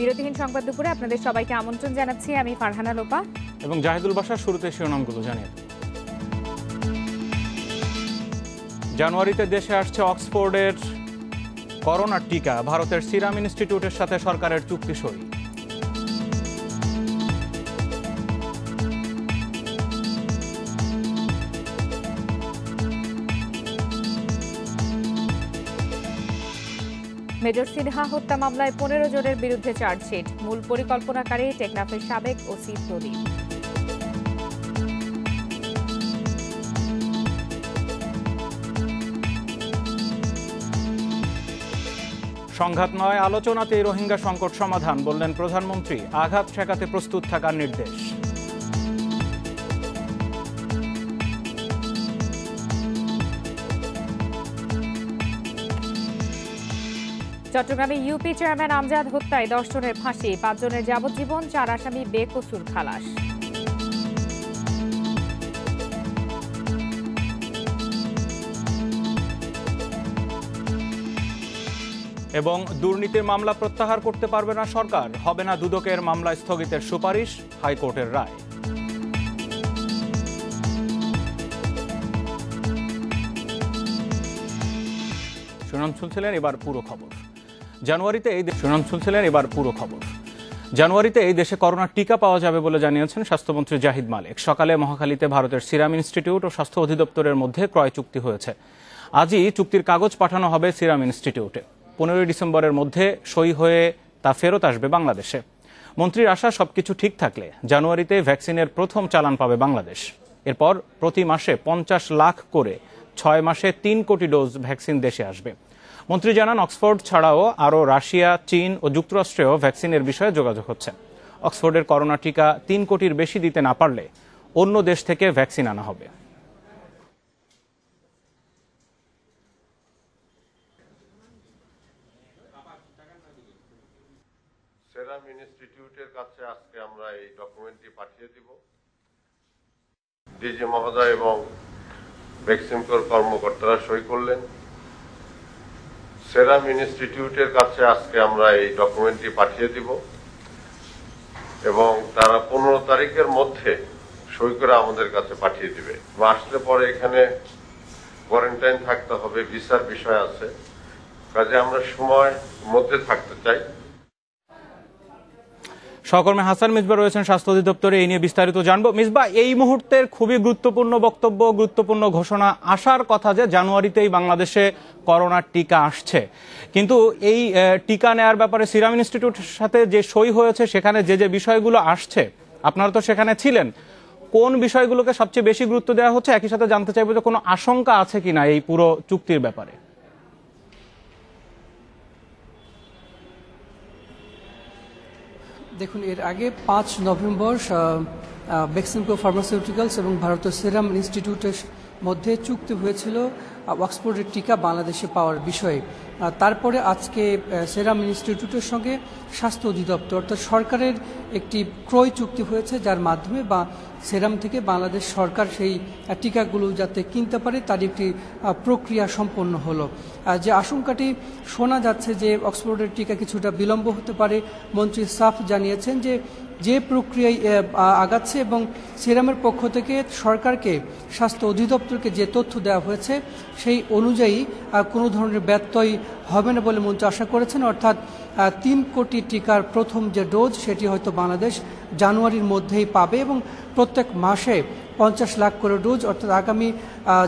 বিরতিহীন সংবাদ দুপুরে আপনাদের সবাইকে আমন্ত্রণ জানাচ্ছি। আমি ফারহানা লোপা এবং জাহিদুল বাশার। শুরুতে শিরোনামগুলো জানিয়ে দিই। জানুয়ারিতে দেশে আসছে অক্সফোর্ডের করোনার টিকা। ভারতের সিরাম ইনস্টিটিউটের সাথে সরকারের চুক্তি সই। মেজর সিনহা হত্যা মামলায় 15 জনের বিরুদ্ধে চার্জশিট। মূল পরিকল্পনাকারী টেকনাফের সাবেক ওসি প্রদীপ। সংঘাত নয়, আলোচনাতেই রোহিঙ্গা সংকট সমাধান, বললেন প্রধানমন্ত্রী। আঘাত ঠেকাতে প্রস্তুত থাকার নির্দেশ। চট্টগ্রামে ইউপি চেয়ারম্যান আমজাদ হত্যায় 10 জনের ফাঁসি, 5 জনের যাবজ্জীবন, 4 আসামি বেকসুর খালাস। এবং দুর্নীতির মামলা প্রত্যাহার করতে পারবে না সরকার, হবে না দুদকের মামলা স্থগিতের সুপারিশ, হাইকোর্টের রায়। শুনছিলেন এবার পুরো খবর। জানুয়ারিতে এই দেশে করোনার টিকা পাওয়া যাবে বলে জানিয়েছেন স্বাস্থ্যমন্ত্রী জাহিদ মালিক। সকালে মহাখালীতে ভারতের সিরাম ইনস্টিটিউট ও স্বাস্থ্য অধিদপ্তরের মধ্যে ক্রয় চুক্তি হয়েছে। আজই চুক্তির কাগজ পাঠানো হবে সিরাম ইনস্টিটিউটে। 15 ডিসেম্বরের মধ্যে সই হয়ে তা ফেরত আসবে বাংলাদেশে। মন্ত্রীর আশা সবকিছু ঠিক থাকলে জানুয়ারিতে ভ্যাকসিনের প্রথম চালান পাবে বাংলাদেশ। এরপর প্রতি মাসে 50 লাখ করে 6 মাসে 3 কোটি ডোজ ভ্যাকসিন দেশে আসবে। মন্ত্রী জানান, অক্সফোর্ড ছাড়াও আরও রাশিয়া, চীন ও যুক্তরাষ্ট্রেও ভ্যাকসিনের বিষয়ে যোগাযোগ হচ্ছে। অক্সফোর্ডের করোনা টিকা 3 কোটির বেশি দিতে না পারলে অন্য দেশ থেকে ভ্যাকসিন আনা হবে। সেরাম ইনস্টিটিউটের কাছে আজকে আমরা এই ডকুমেন্টটি পাঠিয়ে দিব। ডিজি মহোদয় এবং ভ্যাকসিনকোর কর্মকর্তারা সই করলেন। সেরাম ইনস্টিটিউটের কাছে আজকে আমরা এই ডকুমেন্টটি পাঠিয়ে দিব এবং তারা 15 তারিখের মধ্যে সই করে আমাদের কাছে পাঠিয়ে দিবে। আসলে পরে এখানে কোয়ারেন্টাইন থাকতে হবে, ভিসার বিষয় আছে, কাজে আমরা সময় মধ্যে থাকতে চাই। সহকর্মী হাসান মিসবা রয়েছেন স্বাস্থ্য অধিদপ্তরে, এই নিয়ে বিস্তারিত জানবো। মিসবা, এই মুহূর্তের খুবই গুরুত্বপূর্ণ বক্তব্য, গুরুত্বপূর্ণ ঘোষণা আসার কথা যে জানুয়ারিতেই বাংলাদেশে করোনার টিকা আসছে, কিন্তু এই টিকা নেয়ার ব্যাপারে সিরাম ইনস্টিটিউটের সাথে যে সই হয়েছে সেখানে যে যে বিষয়গুলো আসছে, আপনারা তো সেখানে ছিলেন, কোন বিষয়গুলোকে সবচেয়ে বেশি গুরুত্ব দেওয়া হচ্ছে? একই সাথে জানতে চাইবো যে কোনো আশঙ্কা আছে কিনা এই পুরো চুক্তির ব্যাপারে। দেখুন, এর আগে 5 নভেম্বর বেক্সিমকো ফার্মাসিউটিক্যালস এবং ভারতীয় সিরাম ইনস্টিটিউটের মধ্যে চুক্তি হয়েছিল অক্সফোর্ডের টিকা বাংলাদেশে পাওয়ার বিষয়ে। তারপরে আজকে সিরাম ইনস্টিটিউটের সঙ্গে স্বাস্থ্য অধিদপ্তর অর্থাৎ সরকারের একটি ক্রয় চুক্তি হয়েছে, যার মাধ্যমে বা সিরাম থেকে বাংলাদেশ সরকার সেই টিকাগুলো যাতে কিনতে পারে তার একটি প্রক্রিয়া সম্পন্ন হলো। যে আশঙ্কাটি শোনা যাচ্ছে যে অক্সফোর্ডের টিকা কিছুটা বিলম্ব হতে পারে, মন্ত্রী সাফ জানিয়েছেন যে প্রক্রিয়ায় আগাচ্ছে এবং সিরামের পক্ষ থেকে সরকারকে, স্বাস্থ্য অধিদপ্তরকে যে তথ্য দেওয়া হয়েছে সেই অনুযায়ী কোনো ধরনের ব্যত্যয় হবে না বলে মন্ত্রী আশা করেছেন। অর্থাৎ 3 কোটি টিকার প্রথম যে ডোজ সেটি হয়তো বাংলাদেশ জানুয়ারির মধ্যেই পাবে এবং প্রত্যেক মাসে 50 লাখ করে ডোজ, অর্থাৎ আগামী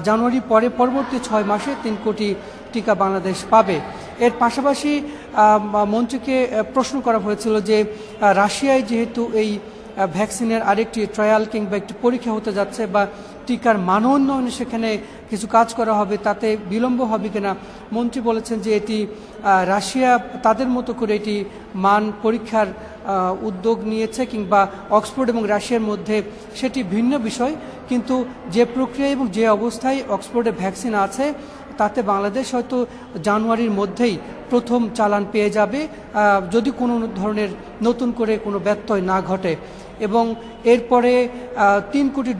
জানুয়ারি পরে পরবর্তী 6 মাসে 3 কোটি টিকা বাংলাদেশ পাবে। এর পাশাপাশি মন্ত্রীকে প্রশ্ন করা হয়েছিল যে রাশিয়ায় যেহেতু এই ভ্যাকসিনের আরেকটি ট্রায়াল কিংবা একটি পরীক্ষা হতে যাচ্ছে বা টিকার মান উন্নয়নে সেখানে কিছু কাজ করা হবে, তাতে বিলম্ব হবে কিনা। মন্ত্রী বলেছেন যে এটি রাশিয়া তাদের মতো করে এটি মান পরীক্ষার উদ্যোগ নিয়েছে, কিংবা অক্সফোর্ড এবং রাশিয়ার মধ্যে সেটি ভিন্ন বিষয়, কিন্তু যে প্রক্রিয়া এবং যে অবস্থায় অক্সফোর্ডে ভ্যাকসিন আছে তাতে বাংলাদেশ হয়তো জানুয়ারির মধ্যেই প্রথম চালান পেয়ে যাবে, যদি কোনো ধরনের নতুন করে কোনো ব্যত্যয় না ঘটে। এবং এরপরে 3 কোটি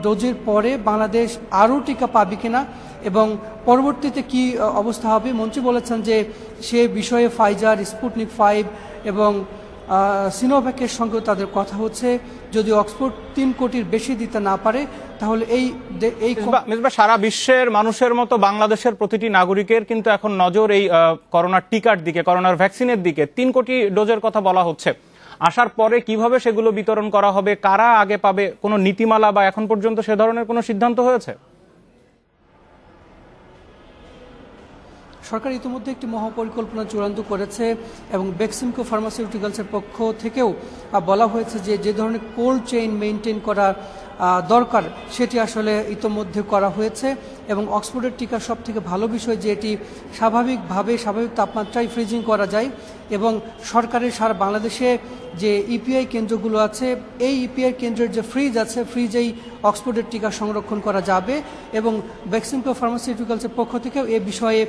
ডোজের পরে বাংলাদেশ আরও টিকা পাবে কিনা এবং পরবর্তীতে কি অবস্থা হবে, মন্ত্রী বলেছেন যে সে বিষয়ে ফাইজার, স্পুটনিক 5 এবং সিনোভ্যাকের সঙ্গেও তাদের কথা হচ্ছে। যদি অক্সফোর্ড 3 কোটির বেশি দিতে না পারে তাহলে এই মিসবাহ, সারা বিশ্বের মানুষের মতো বাংলাদেশের প্রতিটি নাগরিকের কিন্তু এখন নজর এই করোনার টিকার দিকে, করোনার ভ্যাকসিনের দিকে। 3 কোটি ডোজের কথা বলা হচ্ছে। আসার পরে কিভাবে সেগুলো বিতরণ করা হবে, কারা আগে পাবে, কোনো নীতিমালা বা এখন পর্যন্ত সে ধরনের কোনো সিদ্ধান্ত হয়েছে? সরকার ইতিমধ্যে একটি মহাপরিকল্পনা চূড়ান্ত করেছে এবং বেক্সিমকো ফার্মাসিউটিক্যালসের পক্ষ থেকেও বলা হয়েছে যে ধরনের কোল্ড চেইন মেনটেন করা দরকার সেটি আসলে ইতিমধ্যে করা হয়েছে। এবং অক্সফোর্ডের টিকা সব থেকে ভালো বিষয় যে এটি স্বাভাবিক তাপমাত্রায় ফ্রিজিং করা যায় এবং সরকারের সারা বাংলাদেশে যে ইপিআই কেন্দ্রগুলো আছে এই ইপিআই কেন্দ্রের যে ফ্রিজ আছে ফ্রিজেই অক্সফোর্ডের টিকা সংরক্ষণ করা যাবে। এবং বেক্সিমকো ফার্মাসিউটিক্যালসের পক্ষ থেকেও এ বিষয়ে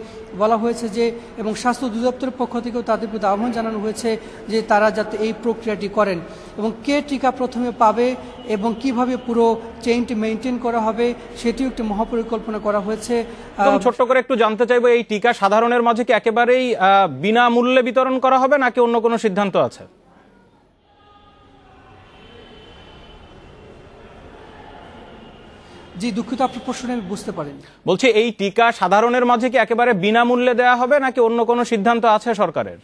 বলা হয়েছে যে, এবং স্বাস্থ্য অধিদপ্তরের পক্ষ থেকেও তাদের প্রতি আহ্বান জানানো হয়েছে যে তারা যাতে এই প্রক্রিয়াটি করেন এবং কে টিকা প্রথমে পাবে এবং কিভাবে পুরো চেইনটি মেনটেন করা হবে সেটিও একটি মহাপরিকল্পনা করা হয়েছে। ছোট্ট করে একটু জানতে চাইবো, এই টিকা সাধারণের মাঝে কি একেবারেই বিনামূল্যে বিতরণ করা হবে নাকি অন্য কোনো সিদ্ধান্ত আছে? জি, দুঃখিত, আপনার প্রশ্ন আমি বুঝতে পারিনি। বলছি, এই টিকা সাধারণের মাঝে কি একেবারে বিনামূল্যে দেওয়া হবে নাকি অন্য কোনো সিদ্ধান্ত আছে সরকারের?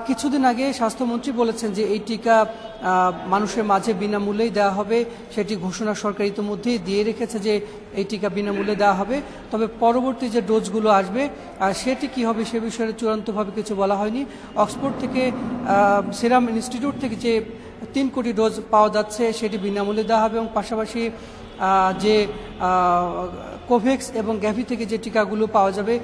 কিছুদিন আগে স্বাস্থ্যমন্ত্রী বলেছেন যে এই টিকা মানুষের মাঝে বিনামূল্যেই দেওয়া হবে। সেটি ঘোষণা সরকার ইতিমধ্যেই দিয়ে রেখেছে যে এই টিকা বিনামূল্যে দেওয়া হবে। তবে পরবর্তী যে ডোজগুলো আসবে সেটি কি হবে সে বিষয়ে চূড়ান্তভাবে কিছু বলা হয়নি। অক্সফোর্ড থেকে সিরাম ইনস্টিটিউট থেকে যে 3 কোটি ডোজ পাওয়া যাচ্ছে সেটি বিনামূল্যে দেওয়া হবে এবং পাশাপাশি যে কোভ্যাক্স এবং গ্যাভি থেকে যে টিকাগুলো পাওয়া যাবে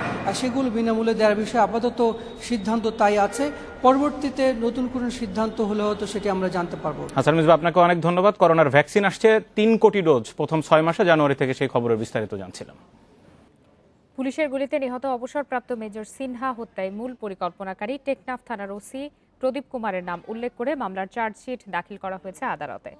সেগুলো বিনামূল্যে দেওয়ার বিষয়ে আপাতত সিদ্ধান্ত তাই আছে। পরবর্তীতে নতুন কোনো সিদ্ধান্ত হলে হয়তো সেটি আমরা জানতে পারবো। হাসান মিসবাহ, আপনাকে অনেক ধন্যবাদ। করোনার ভ্যাকসিন আসছে 3 কোটি ডোজ প্রথম 6 মাসে, জানুয়ারি থেকে সেই খবরের বিস্তারিত জানছিলাম। পুলিশের গুলিতে নিহত অবসরপ্রাপ্ত মেজর সিনহা হত্যায় মূল পরিকল্পনাকারী টেকনাফ থানার ওসি প্রদীপ কুমারের নাম উল্লেখ করে মামলার চার্জশিট দাখিল করা হয়েছে আদালতে।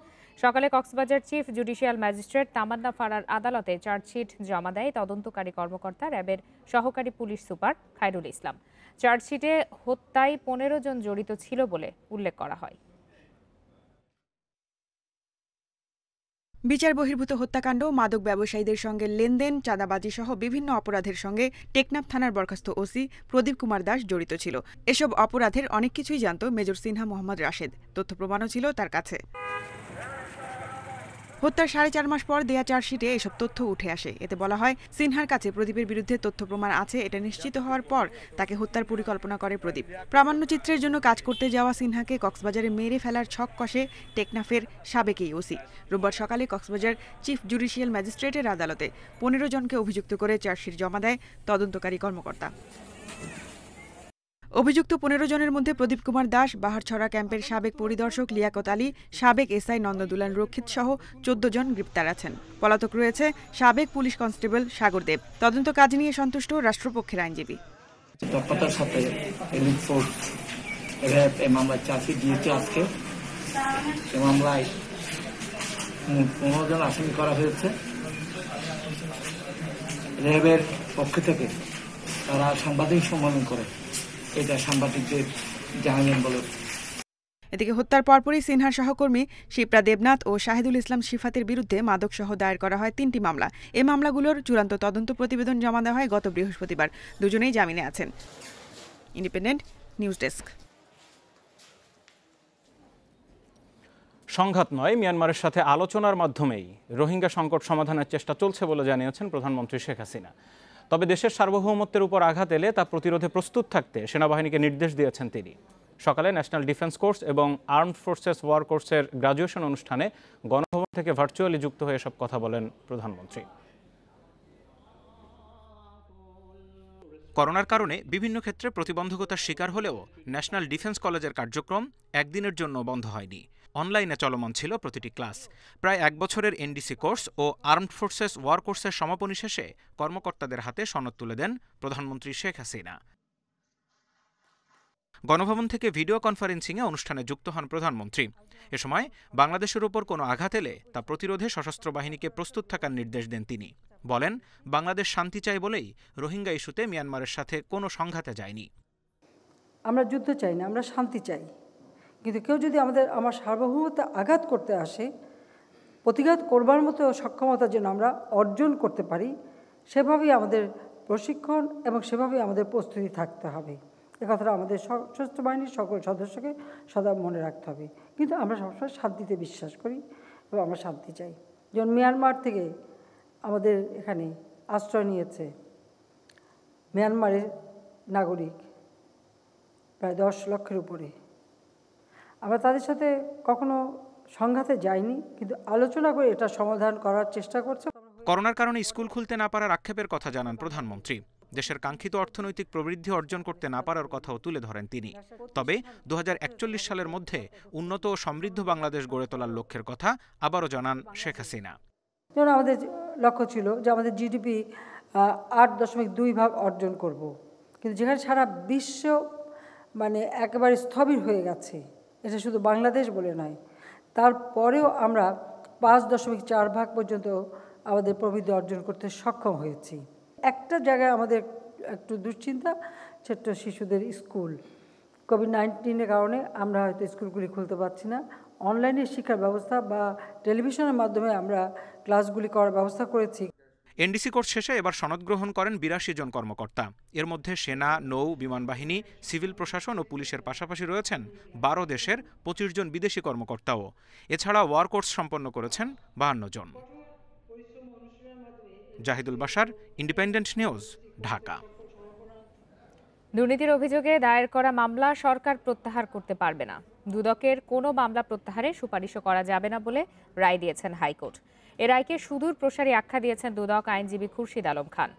সকালে কক্সবাজার চিফ জুডিশিয়াল ম্যাজিস্ট্রেট তামান্না ফারার আদালতে চার্জশিট জমা দেয় তদন্তকারী কর্মকর্তা র্যাবের সহকারী পুলিশ সুপার খায়রুল ইসলাম। চার্জশিটে হত্যায় 15 জন জড়িত ছিল বলে উল্লেখ করা হয়। বিচার বহির্ভূত হত্যাকাণ্ড, মাদক ব্যবসায়ীদের সঙ্গে লেনদেন, চাঁদাবাজি সহ বিভিন্ন অপরাধের সঙ্গে টেকনাফ থানার বরখাস্ত ওসি প্রদীপ কুমার দাস জড়িত ছিল। এসব অপরাধের অনেক কিছুই জানত মেজর সিনহা মোহাম্মদ রাশেদ। তথ্য প্রমাণও ছিল তার কাছে। হত্যার 4.5 মাস পর দেয়া চার্জশিটে এসব তথ্য উঠে আসে। এতে বলা হয়, সিনহার কাছে প্রদীপের বিরুদ্ধে তথ্য প্রমাণ আছে এটা নিশ্চিত হওয়ার পর তাকে হত্যার পরিকল্পনা করে প্রদীপ। প্রামাণ্যচিত্রের জন্য কাজ করতে যাওয়া সিনহাকে কক্সবাজারে মেরে ফেলার ছক কষে টেকনাফের সাবেক এই ওসি। রোববার সকালে কক্সবাজার চিফ জুডিশিয়াল ম্যাজিস্ট্রেটের আদালতে 15 জনকে অভিযুক্ত করে চার্জশিট জমা দেয় তদন্তকারী কর্মকর্তা। অভিযুক্ত 15 জনের মধ্যে প্রদীপ কুমার দাস, বাহারছড়া ক্যাম্পের সাবেক পরিদর্শক লিয়াকত আলী, সাবেক এসআই নন্দদুলাল রক্ষিত সহ 14 জন গ্রেপ্তার আছেন। পলাতক রয়েছে সাবেক পুলিশ কনস্টেবল সাগর দেব। তদন্ত কাজ নিয়ে সন্তুষ্ট রাষ্ট্রপক্ষের আইনজীবী। তৎপরতার সাথে মামলার চার্জশিট দিয়েছে আজকে। এ মামলায় 15 জন আসামি করা হয়েছে। র্যাবের পক্ষ থেকে তারা সাংবাদিক সম্মেলন করে এটা সাংবাদিকদের জানালেন বলে। এদিকে হত্যার পরপরই সিনহার সহকর্মী শিপ্রা দেবনাথ ও শাহিদুল ইসলাম শিফাতের বিরুদ্ধে মাদকসহ দায়ের করা হয় 3টি মামলা। এই মামলাগুলোর চূড়ান্ত তদন্ত প্রতিবেদন জমা দেওয়া হয় গত বৃহস্পতিবার। দুজনেই জামিনে আছেন। Independent News desk. সংঘাত নয়, মিয়ানমারের সাথে আলোচনার মাধ্যমেই রোহিঙ্গা সংকট সমাধানের চেষ্টা চলছে বলে জানিয়েছেন প্রধানমন্ত্রী শেখ হাসিনা। তবে দেশের সার্বভৌমত্বের উপর আঘাত এলে তা প্রতিরোধে প্রস্তুত থাকতে সেনাবাহিনীকে নির্দেশ দিয়েছেন তিনি। সকালে ন্যাশনাল ডিফেন্স কোর্স এবং আর্মড ফোর্সেস ওয়ার কোর্সের গ্রাজুয়েশন অনুষ্ঠানে গণভবন থেকে ভার্চুয়ালি যুক্ত হয়ে সব কথা বলেন প্রধানমন্ত্রী। করোনার কারণে বিভিন্ন ক্ষেত্রে প্রতিবন্ধকতার শিকার হলেও ন্যাশনাল ডিফেন্স কলেজের কার্যক্রম একদিনের জন্য বন্ধ হয়নি। অনলাইনে চলমান ছিল প্রতিটি ক্লাস। প্রায় 1 বছরের এনডিসি কোর্স ও আর্মড ফোর্সেস ওয়ার কোর্সের সমাপনী শেষে কর্মকর্তাদের হাতে সনদ তুলে দেন প্রধানমন্ত্রী শেখ হাসিনা। গণভবন থেকে ভিডিও কনফারেন্সিংয়ে অনুষ্ঠানে যুক্ত হন প্রধানমন্ত্রী। এ সময় বাংলাদেশের উপর কোনো আঘাত এলে তা প্রতিরোধে সশস্ত্র বাহিনীকে প্রস্তুত থাকার নির্দেশ দেন তিনি। বলেন, বাংলাদেশ শান্তি চায় বলেই রোহিঙ্গা ইস্যুতে মিয়ানমারের সাথে কোনো সংঘাতে যায়নি। আমরা যুদ্ধ চাই না, আমরা শান্তি চাই। কিন্তু কেউ যদি আমার সার্বভৌমত্বে আঘাত করতে আসে, প্রতিঘাত করবার মতো সক্ষমতা যেন আমরা অর্জন করতে পারি, সেভাবেই আমাদের প্রশিক্ষণ এবং সেভাবেই আমাদের প্রস্তুতি থাকতে হবে। এ কথাটা আমাদের সশস্ত্র বাহিনীর সকল সদস্যকে সদা মনে রাখতে হবে। কিন্তু আমরা সবসময় শান্তিতে বিশ্বাস করি এবং আমরা শান্তি চাই। যেমন মিয়ানমার থেকে আমাদের এখানে আশ্রয় নিয়েছে মিয়ানমারের নাগরিক প্রায় 10 লক্ষের উপরে। আমরা তাদের সাথে কখনো সংঘাতে যাইনি, কিন্তু আলোচনা করে এটা সমাধান করার চেষ্টা করছে। করোনার কারণে স্কুল খুলতে না পারার আক্ষেপের কথা জানান প্রধানমন্ত্রী। দেশের কাঙ্ক্ষিত অর্থনৈতিক প্রবৃদ্ধি অর্জন করতে না পারার কথাও তুলে ধরেন তিনি। তবে 2041 সালের মধ্যে উন্নত ও সমৃদ্ধ বাংলাদেশ গড়ে তোলার লক্ষ্যের কথা আবারও জানান শেখ হাসিনা। যেমন আমাদের লক্ষ্য ছিল যে আমাদের জিডিপি 8.2 অর্জন করব, কিন্তু যেখানে সারা বিশ্ব একেবারে স্থবির হয়ে গেছে, এটা শুধু বাংলাদেশ বলে নয়, তারপরেও আমরা 5.4 পর্যন্ত আমাদের প্রবৃদ্ধি অর্জন করতে সক্ষম হয়েছি। একটা জায়গায় আমাদের একটু দুশ্চিন্তা, ছোট্ট শিশুদের স্কুল। কোভিড-19-এর কারণে আমরা হয়তো স্কুলগুলি খুলতে পারছি না। অনলাইনে শিক্ষার ব্যবস্থা বা টেলিভিশনের মাধ্যমে আমরা ক্লাসগুলি করার ব্যবস্থা করেছি। এনডিসি কোর্স শেষে এবার সনদ গ্রহণ করেন 82 জন কর্মকর্তা। এর মধ্যে সেনা, নৌ, বিমান বাহিনী, সিভিল প্রশাসন ও পুলিশের পাশাপাশি রয়েছেন 12 দেশের 25 জন বিদেশি কর্মকর্তাও। এছাড়া ওয়ার কোর্স সম্পন্ন করেছেন 52 জন। Zahidul Bashar, Independent News, Dhaka. দুর্নীতির অভিযোগে দায়ের করা মামলা সরকার প্রত্যাহার করতে পারবে না। দুদকের কোনো মামলা প্রত্যাহারে সুপারিশও করা যাবে না বলে রায় দিয়েছেন হাইকোর্ট। এ রায়কে সুদূর প্রসারী আখ্যা দিয়েছেন দুদক আইনজীবী খুরশিদ আলম খান।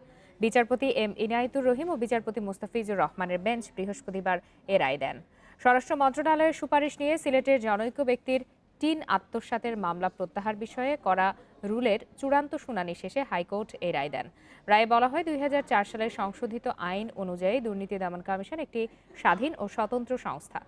বিচারপতি এম ইনায়েতুর রহিম ও বিচারপতি মুস্তাফিজুর রহমানের বেঞ্চ বৃহস্পতিবার এ রায় দেন। স্বরাষ্ট্র মন্ত্রণালয়ের সুপারিশ নিয়ে সিলেটের জনৈক ব্যক্তির টিন আত্মসাতের মামলা প্রত্যাহার বিষয়ে করা রুলের চূড়ান্ত শুনানি শেষে হাইকোর্ট এই রায় দেন। রায়ে বলা হয়, 2004 সালের সংশোধিত আইন অনুযায়ী দুর্নীতি দমন কমিশন একটি স্বাধীন ও স্বতন্ত্র সংস্থা।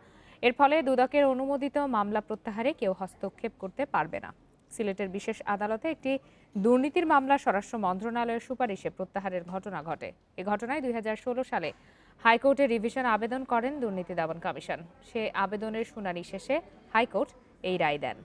এর ফলে দুদকের অনুমোদিত মামলা প্রত্যাহারে কেউ হস্তক্ষেপ করতে পারবে না। সিলেটের বিশেষ আদালতে একটি দুর্নীতির মামলা স্বরাষ্ট্র মন্ত্রণালয়ের সুপারিশে প্রত্যাহারের ঘটনা ঘটে। এ ঘটনায় 2016 সালে হাইকোর্টে রিভিশন আবেদন করেন দুর্নীতি দমন কমিশন। সে আবেদনের শুনানি শেষে হাইকোর্ট এই রায় দেন।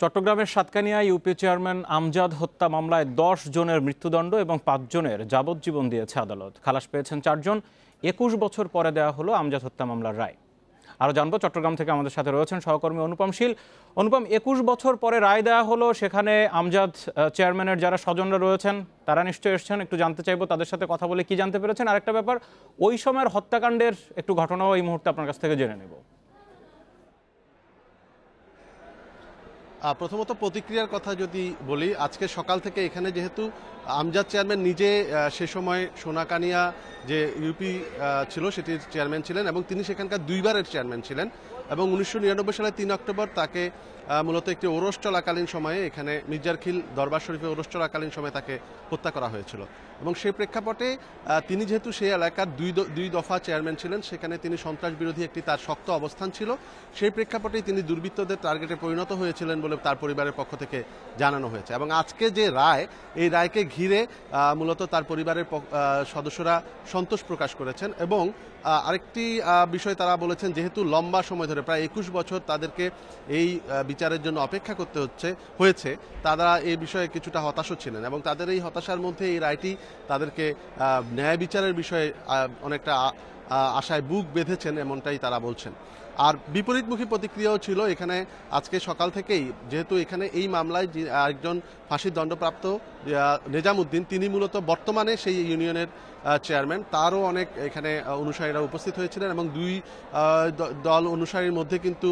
চট্টগ্রামের সাতকানিয়া ইউপি চেয়ারম্যান আমজাদ হত্যা মামলায় 10 জনের মৃত্যুদণ্ড এবং 5 জনের যাবজ্জীবন দিয়েছে আদালত। খালাস পেয়েছেন 4 জন। 21 বছর পরে দেওয়া হলো আমজাদ হত্যা মামলার রায়। আরও জানবো, চট্টগ্রাম থেকে আমাদের সাথে রয়েছেন সহকর্মী অনুপম শীল। অনুপম, 21 বছর পরে রায় দেওয়া হলো, সেখানে আমজাদ চেয়ারম্যানের যারা স্বজনরা রয়েছেন তারা নিশ্চয়ই এসেছেন। একটু জানতে চাইবো তাদের সাথে কথা বলে কি জানতে পেরেছেন। আরেকটা ব্যাপার, ওই সময়ের হত্যাকাণ্ডের একটু ঘটনাও এই মুহূর্তে আপনার কাছ থেকে জেনে নেব। প্রথমত প্রতিক্রিয়ার কথা যদি বলি, আজকে সকাল থেকে এখানে যেহেতু আমজাদ চেয়ারম্যান নিজে সে সময় সোনাকানিয়া যে ইউপি ছিল সেটির চেয়ারম্যান ছিলেন এবং তিনি সেখানকার 2 বারের চেয়ারম্যান ছিলেন এবং 1999 সালের 3 অক্টোবর তাকে মূলত একটি ওরস চলাকালীন সময়ে এখানে মির্জারখিল দরবার শরীফে ওরস চলাকালীন সময়ে তাকে হত্যা করা হয়েছিল এবং সেই প্রেক্ষাপটে তিনি যেহেতু সেই এলাকার 2 দফা চেয়ারম্যান ছিলেন, সেখানে তিনি সন্ত্রাস বিরোধী একটি তার শক্ত অবস্থান ছিল। সেই প্রেক্ষাপটেই তিনি দুর্বৃত্তদের টার্গেটে পরিণত হয়েছিলেন বলে তার পরিবারের পক্ষ থেকে জানানো হয়েছে এবং আজকে যে রায়, এই রায়কে ঘিরে মূলত তার পরিবারের সদস্যরা সন্তোষ প্রকাশ করেছেন এবং আরেকটি বিষয় তারা বলেছেন, যেহেতু লম্বা সময় ধরে প্রায় 21 বছর তাদেরকে এই বিচারের জন্য অপেক্ষা করতে হয়েছে, তারা এই বিষয়ে কিছুটা হতাশও ছিলেন এবং তাদের এই হতাশার মধ্যে এই রায়টি তাদেরকে ন্যায় বিচারের বিষয়ে অনেকটা আশায় বুক বেঁধেছেন, এমনটাই তারা বলছেন। আর বিপরীতমুখী প্রতিক্রিয়াও ছিল এখানে আজকে সকাল থেকেই, যেহেতু এখানে এই মামলায় আরেকজন ফাঁসির দণ্ডপ্রাপ্ত নেজামউদ্দিন, তিনি মূলত বর্তমানে সেই ইউনিয়নের চেয়ারম্যান, তারও অনেক এখানে অনুসারীরা উপস্থিত হয়েছিলেন এবং 2 দল অনুসারীর মধ্যে কিন্তু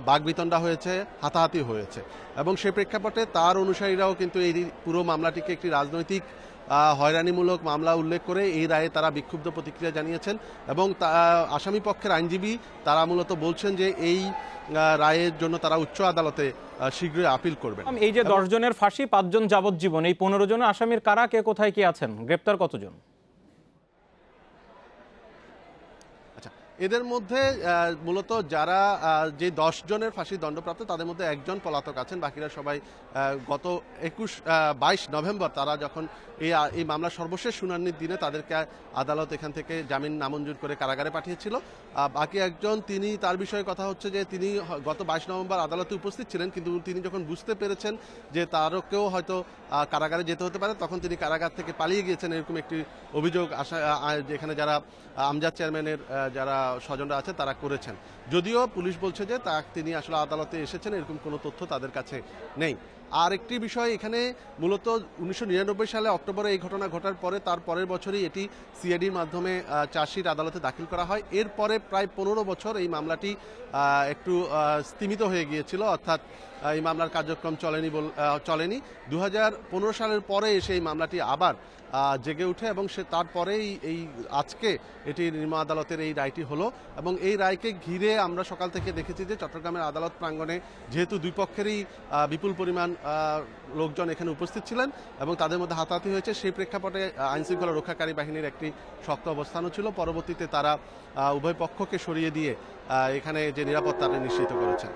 বাগবিতণ্ডা হয়েছে, হাতাহাতি হয়েছে এবং সেই প্রেক্ষাপটে তার অনুসারীরাও কিন্তু এই পুরো মামলাটিকে একটি রাজনৈতিক হয়রানিমূলক মামলা উল্লেখ করে এই রায়ে তারা বিক্ষুব্ধ প্রতিক্রিয়া জানিয়েছেন এবং আসামি পক্ষের আইনজীবী তারা মূলত বলছেন যে এই রায়ের জন্য তারা উচ্চ আদালতে শীঘ্রই আপিল করবেন। এই যে 10 জনের ফাঁসি, 5 জন যাবজ্জীবন, এই 15 জন আসামির কারা, কে কোথায় কি আছেন, গ্রেপ্তার কতজন? এদের মধ্যে মূলত যারা যে 10 জনের ফাঁসি দণ্ডপ্রাপ্ত তাদের মধ্যে একজন পলাতক আছেন, বাকিরা সবাই গত 22 নভেম্বর তারা যখন এই মামলার সর্বশেষ শুনানির দিনে তাদেরকে আদালত এখান থেকে জামিন নামঞ্জুর করে কারাগারে পাঠিয়েছিল। বাকি একজন তিনি তার বিষয়ে কথা হচ্ছে যে তিনি গত 22 নভেম্বর আদালতে উপস্থিত ছিলেন, কিন্তু তিনি যখন বুঝতে পেরেছেন যে তারকেও হয়তো কারাগারে যেতে হতে পারে তখন তিনি কারাগার থেকে পালিয়ে গিয়েছেন, এরকম একটি অভিযোগ যেখানে যারা আমজাদ চেয়ারম্যানের যারা স্বজনরা আছে তারা করেছেন। যদিও পুলিশ বলছে যে তিনি আসলে আদালতে এসেছেন এরকম কোনো তথ্য তাদের কাছে নেই। আর একটি বিষয় এখানে মূলত 1999 সালে অক্টোবরে এই ঘটনা ঘটার পরে তার পরের বছরই এটি সিআইডির মাধ্যমে চার্জশিট আদালতে দাখিল করা হয়। এরপরে প্রায় 15 বছর এই মামলাটি একটু স্তিমিত হয়ে গিয়েছিল, অর্থাৎ এই মামলার কার্যক্রম চলেনি। 2015 সালের পরে এসে এই মামলাটি আবার জেগে ওঠে এবং তারপরেই এই আজকে এটি নিম্ন আদালতের এই রায়টি হলো এবং এই রায়কে ঘিরে আমরা সকাল থেকে দেখেছি যে চট্টগ্রামের আদালত প্রাঙ্গণে যেহেতু দুই পক্ষেরই বিপুল পরিমাণ লোকজন এখানে উপস্থিত ছিলেন এবং তাদের মধ্যে হাতাহাতি হয়েছে, সেই প্রেক্ষাপটে আইনশৃঙ্খলা রক্ষাকারী বাহিনীর একটি শক্ত অবস্থানও ছিল। পরবর্তীতে তারা উভয় পক্ষকে সরিয়ে দিয়ে এখানে যে নিরাপত্তাটা নিশ্চিত করেছেন।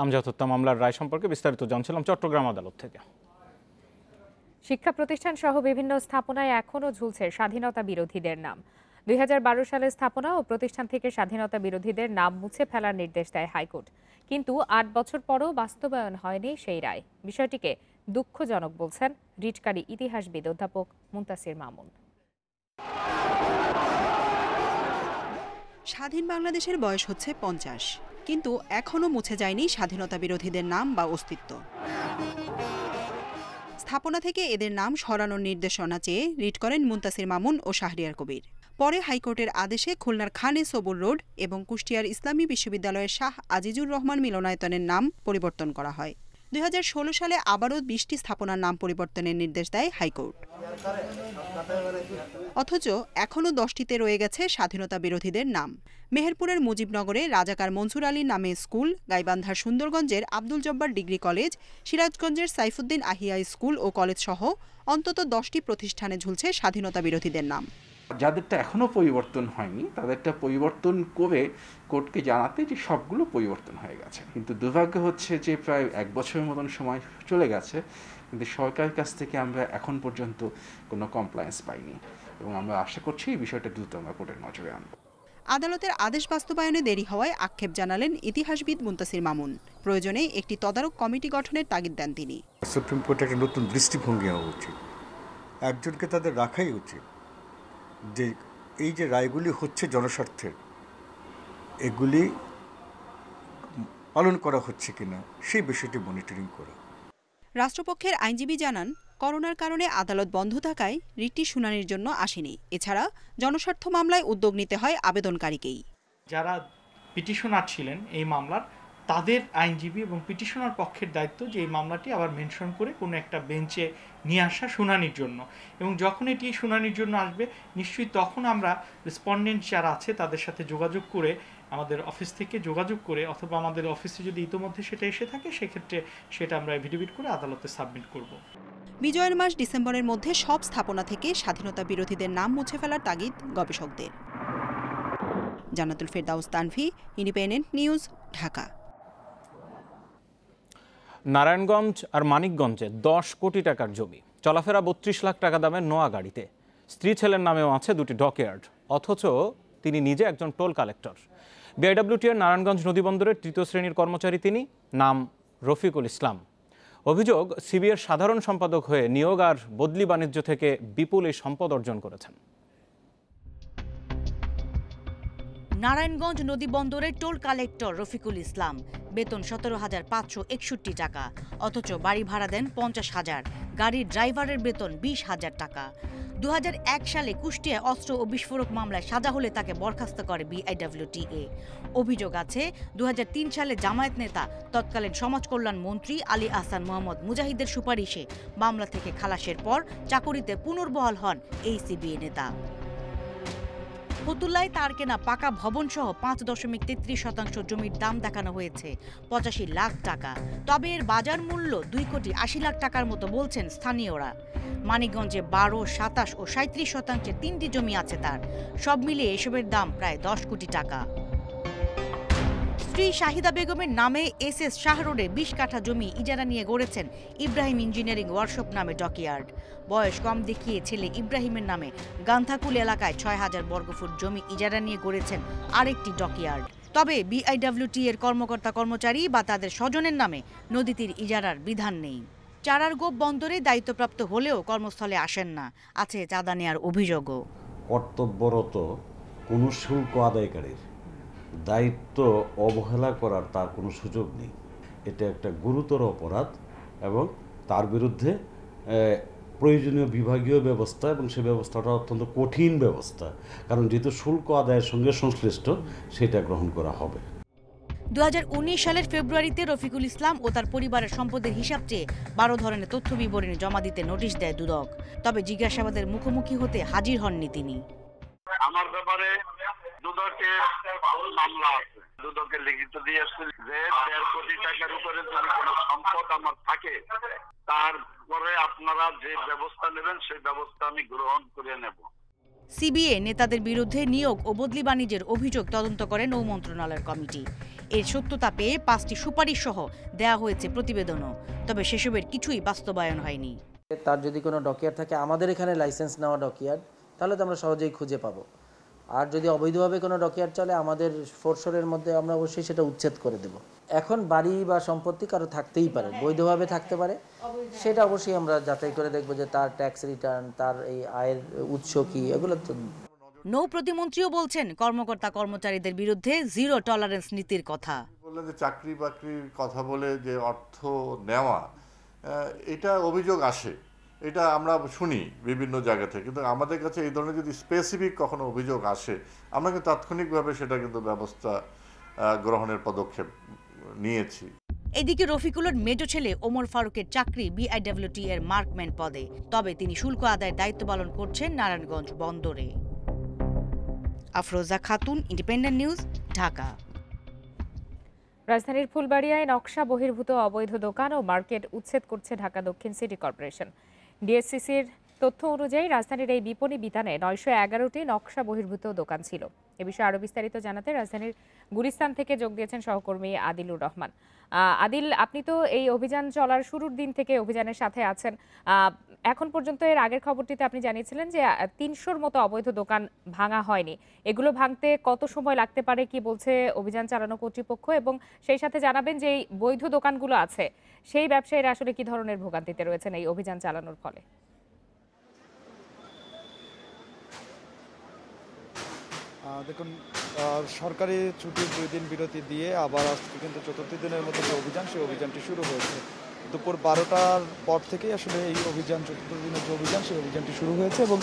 আমজাদ হত্যা মামলার রায় সম্পর্কে বিস্তারিত জানছিলাম চট্টগ্রাম আদালত থেকে। শিক্ষা প্রতিষ্ঠান সহ বিভিন্ন স্থাপনায় এখনও ঝুলছে স্বাধীনতা বিরোধীদের নাম। 2012 সালের স্থাপনা ও প্রতিষ্ঠান থেকে স্বাধীনতা বিরোধীদের নাম মুছে ফেলার নির্দেশ দেয় হাইকোর্ট, কিন্তু 8 বছর পরও বাস্তবায়ন হয়নি সেই রায়। বিষয়টিকে দুঃখজনক বলছেন রিটকারী ইতিহাসবিদ অধ্যাপক মুনতাসির মামুন। স্বাধীন বাংলাদেশের বয়স হচ্ছে 50, কিন্তু এখনও মুছে যায়নি স্বাধীনতা বিরোধীদের নাম বা অস্তিত্ব। স্থাপনা থেকে এদের নাম সরানোর নির্দেশনা চেয়ে রিট করেন মুনতাসির মামুন ও শাহরিয়ার কবির। পরে হাইকোর্টের আদেশে খুলনার খানে সবুর রোড এবং কুষ্টিয়ার ইসলামী বিশ্ববিদ্যালয়ের শাহ আজিজুর রহমান মিলনায়তনের নাম পরিবর্তন করা হয়। 2016 সালে আবারও 20টি স্থাপনার নাম পরিবর্তনের নির্দেশ দেয় হাইকোর্ট। অথচ এখনও 10টিতে রয়ে গেছে স্বাধীনতা বিরোধীদের নাম। মেহেরপুরের মুজিবনগরে রাজাকার মনসুর আলীর নামে স্কুল, গাইবান্ধার সুন্দরগঞ্জের আব্দুল জব্বার ডিগ্রি কলেজ, সিরাজগঞ্জের সাইফুদ্দিন আহিয়া স্কুল ও কলেজ সহ অন্তত 10টি প্রতিষ্ঠানে ঝুলছে স্বাধীনতা বিরোধীদের নাম। যাদেরটা এখনো পরিবর্তন হয়নি তাদেরটা পরিবর্তন করে কোর্টকে জানাতে যে সবগুলো পরিবর্তন হয়ে গেছে, কিন্তু দুর্ভাগ্য হচ্ছে যে প্রায় 1 বছরের মতন সময় চলে গেছে, কিন্তু সরকারের কাছ থেকে আমরা এখন পর্যন্ত কোনো কমপ্লায়েন্স পাইনি এবং আমরা আশা করছি এই বিষয়টা দ্রুত আমরা কোর্টের নজরে আনব। আদালতের আদেশ বাস্তবায়নে দেরি হওয়ায় আক্ষেপ জানালেন ইতিহাসবিদ মুনতাসির মামুন। প্রয়োজনে একটি তদারক কমিটি গঠনের তাগিদ দেন তিনি। সুপ্রিম কোর্টের একটা নতুন দৃষ্টিভঙ্গি হওয়া উচিত, একজনকে তাদের রাখাই উচিত যে এই যে রায়গুলি হচ্ছে জনস্বার্থের, এগুলি পালন করা হচ্ছে কিনা সেই বিষয়টি মনিটরিং করা। রাষ্ট্রপক্ষের আইনজীবী জানান, করোনার কারণে আদালত বন্ধ থাকায় রিটটি শুনানির জন্য আসেনি। এছাড়া জনস্বার্থ মামলায় উদ্যোগ নিতে হয় আবেদনকারীকেই। যারা পিটিশনার ছিলেন এই মামলার, তাদের আইনজীবী এবং পিটিশনার পক্ষের দায়িত্ব যে এই মামলাটি আবার মেনশন করে কোনো একটা বেঞ্চে নিয়ে আসা শুনানির জন্য, এবং যখন এটি শুনানির জন্য আসবে নিশ্চয়ই তখন আমরা রেসপন্ডেন্ট যারা আছে তাদের সাথে যোগাযোগ করে, আমাদের অফিস থেকে যোগাযোগ করে, অথবা আমাদের অফিসে যদি ইতোমধ্যে সেটা এসে থাকে সেক্ষেত্রে সেটা আমরা এফিডেভিট করে আদালতে সাবমিট করব। বিজয়ের মাস ডিসেম্বরের মধ্যে সব স্থাপনা থেকে স্বাধীনতা বিরোধীদের নাম মুছে ফেলার তাগিদ গবেষকদের। জান্নাতুল ফেরদাউস তানভি, ইন্ডিপেন্ডেন্ট নিউজ, ঢাকা। নারায়ণগঞ্জ আর মানিকগঞ্জে 10 কোটি টাকার জমি, চলাফেরা 32 লাখ টাকা দামের নোয়া গাড়িতে, স্ত্রী ছেলের নামেও আছে 2টি ডকইয়ার্ড, অথচ তিনি নিজে একজন টোল কালেক্টর। বিআইডব্লিউটির নারায়ণগঞ্জ নদীবন্দরের 3য় শ্রেণীর কর্মচারী তিনি, নাম রফিকুল ইসলাম। অভিযোগ, সিবিএর সাধারণ সম্পাদক হয়ে নিয়োগ আর বদলি বাণিজ্য থেকে বিপুল এই সম্পদ অর্জন করেছেন। নারায়ণগঞ্জ নদীবন্দরের টোল কালেক্টর রফিকুল ইসলাম, বেতন 17,561 টাকা, অথচ বাড়ি ভাড়া দেন 50,000, গাড়ির ড্রাইভারের বেতন 20,000 টাকা। 2001 সালে কুষ্টিয়ায় অস্ত্র ও বিস্ফোরক মামলায় সাজা হলে তাকে বরখাস্ত করে বিআইডব্লিউটিএ। অভিযোগ আছে 2003 সালে জামায়াত নেতা তৎকালীন সমাজ কল্যাণ মন্ত্রী আলী আহসান মোহাম্মদ মুজাহিদের সুপারিশে মামলা থেকে খালাসের পর চাকুরিতে পুনর্বহাল হন এই সিবিএ নেতা। ফতুল্লায় তার কেনা পাকা ভবন সহ 5.33% জমির দাম দেখানো হয়েছে 85 লাখ টাকা। তবে এর বাজার মূল্য 2 কোটি 80 লাখ টাকার মতো বলছেন স্থানীয়রা। মানিকগঞ্জে 12, 27 ও 37% 3টি জমি আছে তার। সব মিলিয়ে এসবের দাম প্রায় 10 কোটি টাকা। স্ত্রী শাহিদা বেগমের নামে SS শাহ রোডে 20 কাঠা জমি ইজারা নিয়ে গড়েছেন ইব্রাহিম ইঞ্জিনিয়ারিং ওয়ার্কশপ নামে ডকইয়ার্ড। বয়স কম দেখিয়ে ছেলে ইব্রাহিমের নামে গান্থাকুল এলাকায় 6000 বর্গফুট জমি ইজারা নিয়ে গড়েছেন আরেকটি ডকইয়ার্ড। তবে BIWT এর কর্মকর্তা কর্মচারী বা তাদের স্বজনের নামে নদীটির ইজারার বিধান নেই। চারারগোপ বন্দরে দায়িত্বপ্রাপ্ত হলেও কর্মস্থলে আসেন না, আছে চাঁদা নেয়ার অভিযোগও। কর্তব্যরত কোনো শুল্ক আদায়কারীর দায়িত্ব অবহেলা করার তার কোনো সুযোগ নেই। এটা একটা গুরুতর অপরাধ এবং তার বিরুদ্ধে প্রয়োজনীয় বিভাগীয় ব্যবস্থা এবং সে ব্যবস্থাটা অত্যন্ত কঠিন ব্যবস্থা, কারণ যেহেতু শুল্ক আদায়ের সঙ্গে সংশ্লিষ্ট সেটা গ্রহণ করা হবে। 2019 সালের ফেব্রুয়ারিতে রফিকুল ইসলাম ও তার পরিবারের সম্পদের হিসাব চেয়ে 12 ধরনের তথ্য বিবরণী জমা দিতে নোটিশ দেয় দুদক। তবে জিজ্ঞাসাবাদের মুখোমুখি হতে হাজির হননি তিনি। আমার ব্যাপারে দুদকের মামলা আছে, দুদকে লিখিত দিয়ে আসছে যে 1.5 কোটি টাকার উপরে যদি কোনো সম্পদ আমার থাকে তারপরে আপনারা যে ব্যবস্থা নেবেন সেই ব্যবস্থা আমি গ্রহণ করে নেব। CBA নেতাদের বিরুদ্ধে নিয়োগ ও বদলি বাণিজ্যের অভিযোগ তদন্ত করে নৌ মন্ত্রণালয়ের কমিটি। এর সত্যতা পেয়ে 5টি সুপারিশ সহ দেয়া হয়েছে প্রতিবেদনও, তবে সেসবের কিছুই বাস্তবায়ন হয়নি। তার যদি কোনো ডকিয়ার্ড থাকে, আমাদের এখানে লাইসেন্স নেওয়া ডকিয়ার্ড, তাহলে তো আমরা সহজেই খুঁজে পাবো। আর যদি অবৈধভাবে কোনো ডকিয়ার্ড চলে, আমাদের ফোরশোরের মধ্যে আমরা অবশ্যই সেটা উচ্ছেদ করে দেব। এখন বাড়ি বা সম্পত্তি কারো থাকতেই পারে, বৈধভাবে থাকতে পারে, সেটা অবশ্যই আমরা যাচাই করে দেখব যে তার ট্যাক্স রিটার্ন, তার এই আয়ের উৎস কি, এগুলো তো। নৌ প্রতিমন্ত্রীও বলছেন কর্মকর্তা কর্মচারীদের বিরুদ্ধে জিরো টলারেন্স নীতির কথা। বললেন যে চাকরি বাকরির কথা বলে যে অর্থ নেওয়া, এটা অভিযোগ আসে, এটা আমরা শুনি বিভিন্ন জায়গা থেকে, কিন্তু আমাদের কাছে এই ধরনের যদি স্পেসিফিক কখনো অভিযোগ আসে, আমরা কিন্তু তাৎক্ষণিকভাবে সেটা কিন্তু ব্যবস্থা গ্রহণের পদক্ষেপ নিয়েছি। এদিকে রফিকুলের মেজ ছেলে ওমর ফারুকের চাকরি BIWT এর মার্কম্যান পদে, তবে তিনি শুল্ক আদায়ের দায়িত্ব পালন করছেন নারায়ণগঞ্জ বন্দরে। Afroza Khatun, independent News, Dhaka. রাজধানীর ফুলবাড়িয়ায় নকশা বহির্ভূত অবৈধ দোকান ও মার্কেট উচ্ছেদ করছে ঢাকা দক্ষিণ সিটি কর্পোরেশন। DSCCর তথ্য অনুযায়ী রাজধানীর এই বিপণী বিতানে 911টি নকশা বহির্ভূত দোকান ছিল। এ বিষয়ে আরো বিস্তারিত জানাতে রাজধানীর গুলিস্তান থেকে যোগ দিয়েছেন সহকর্মী আদিলুর রহমান। আদিল, আপনি তো এই অভিযান চলার শুরুর দিন থেকে অভিযানের সাথে আছেন। এখন পর্যন্ত এর আগের খবরটিতে আপনি জানিয়েছিলেন যে 300-র মতো অবৈধ দোকান ভাঙা হয়নি। এগুলো ভাঙতে কত সময় লাগতে পারে, কি বলছে অভিযান চালানো কর্তৃপক্ষ, এবং সেই সাথে জানাবেন যে এই বৈধ দোকানগুলো আছে সেই ব্যবসায়ীরা আসলে কি ধরনের ভোগান্তিতে রয়েছেন এই অভিযান চালানোর ফলে? দেখুন, সরকারি ছুটির 2 দিন বিরতি দিয়ে আবার আজকে কিন্তু 4র্থ দিনের মতো যে অভিযান, সেই অভিযানটি শুরু হয়েছে। দুপুর 12টার পর থেকেই আসলে এই অভিযান, 4র্থ দিনের যে অভিযান, সেই অভিযানটি শুরু হয়েছে এবং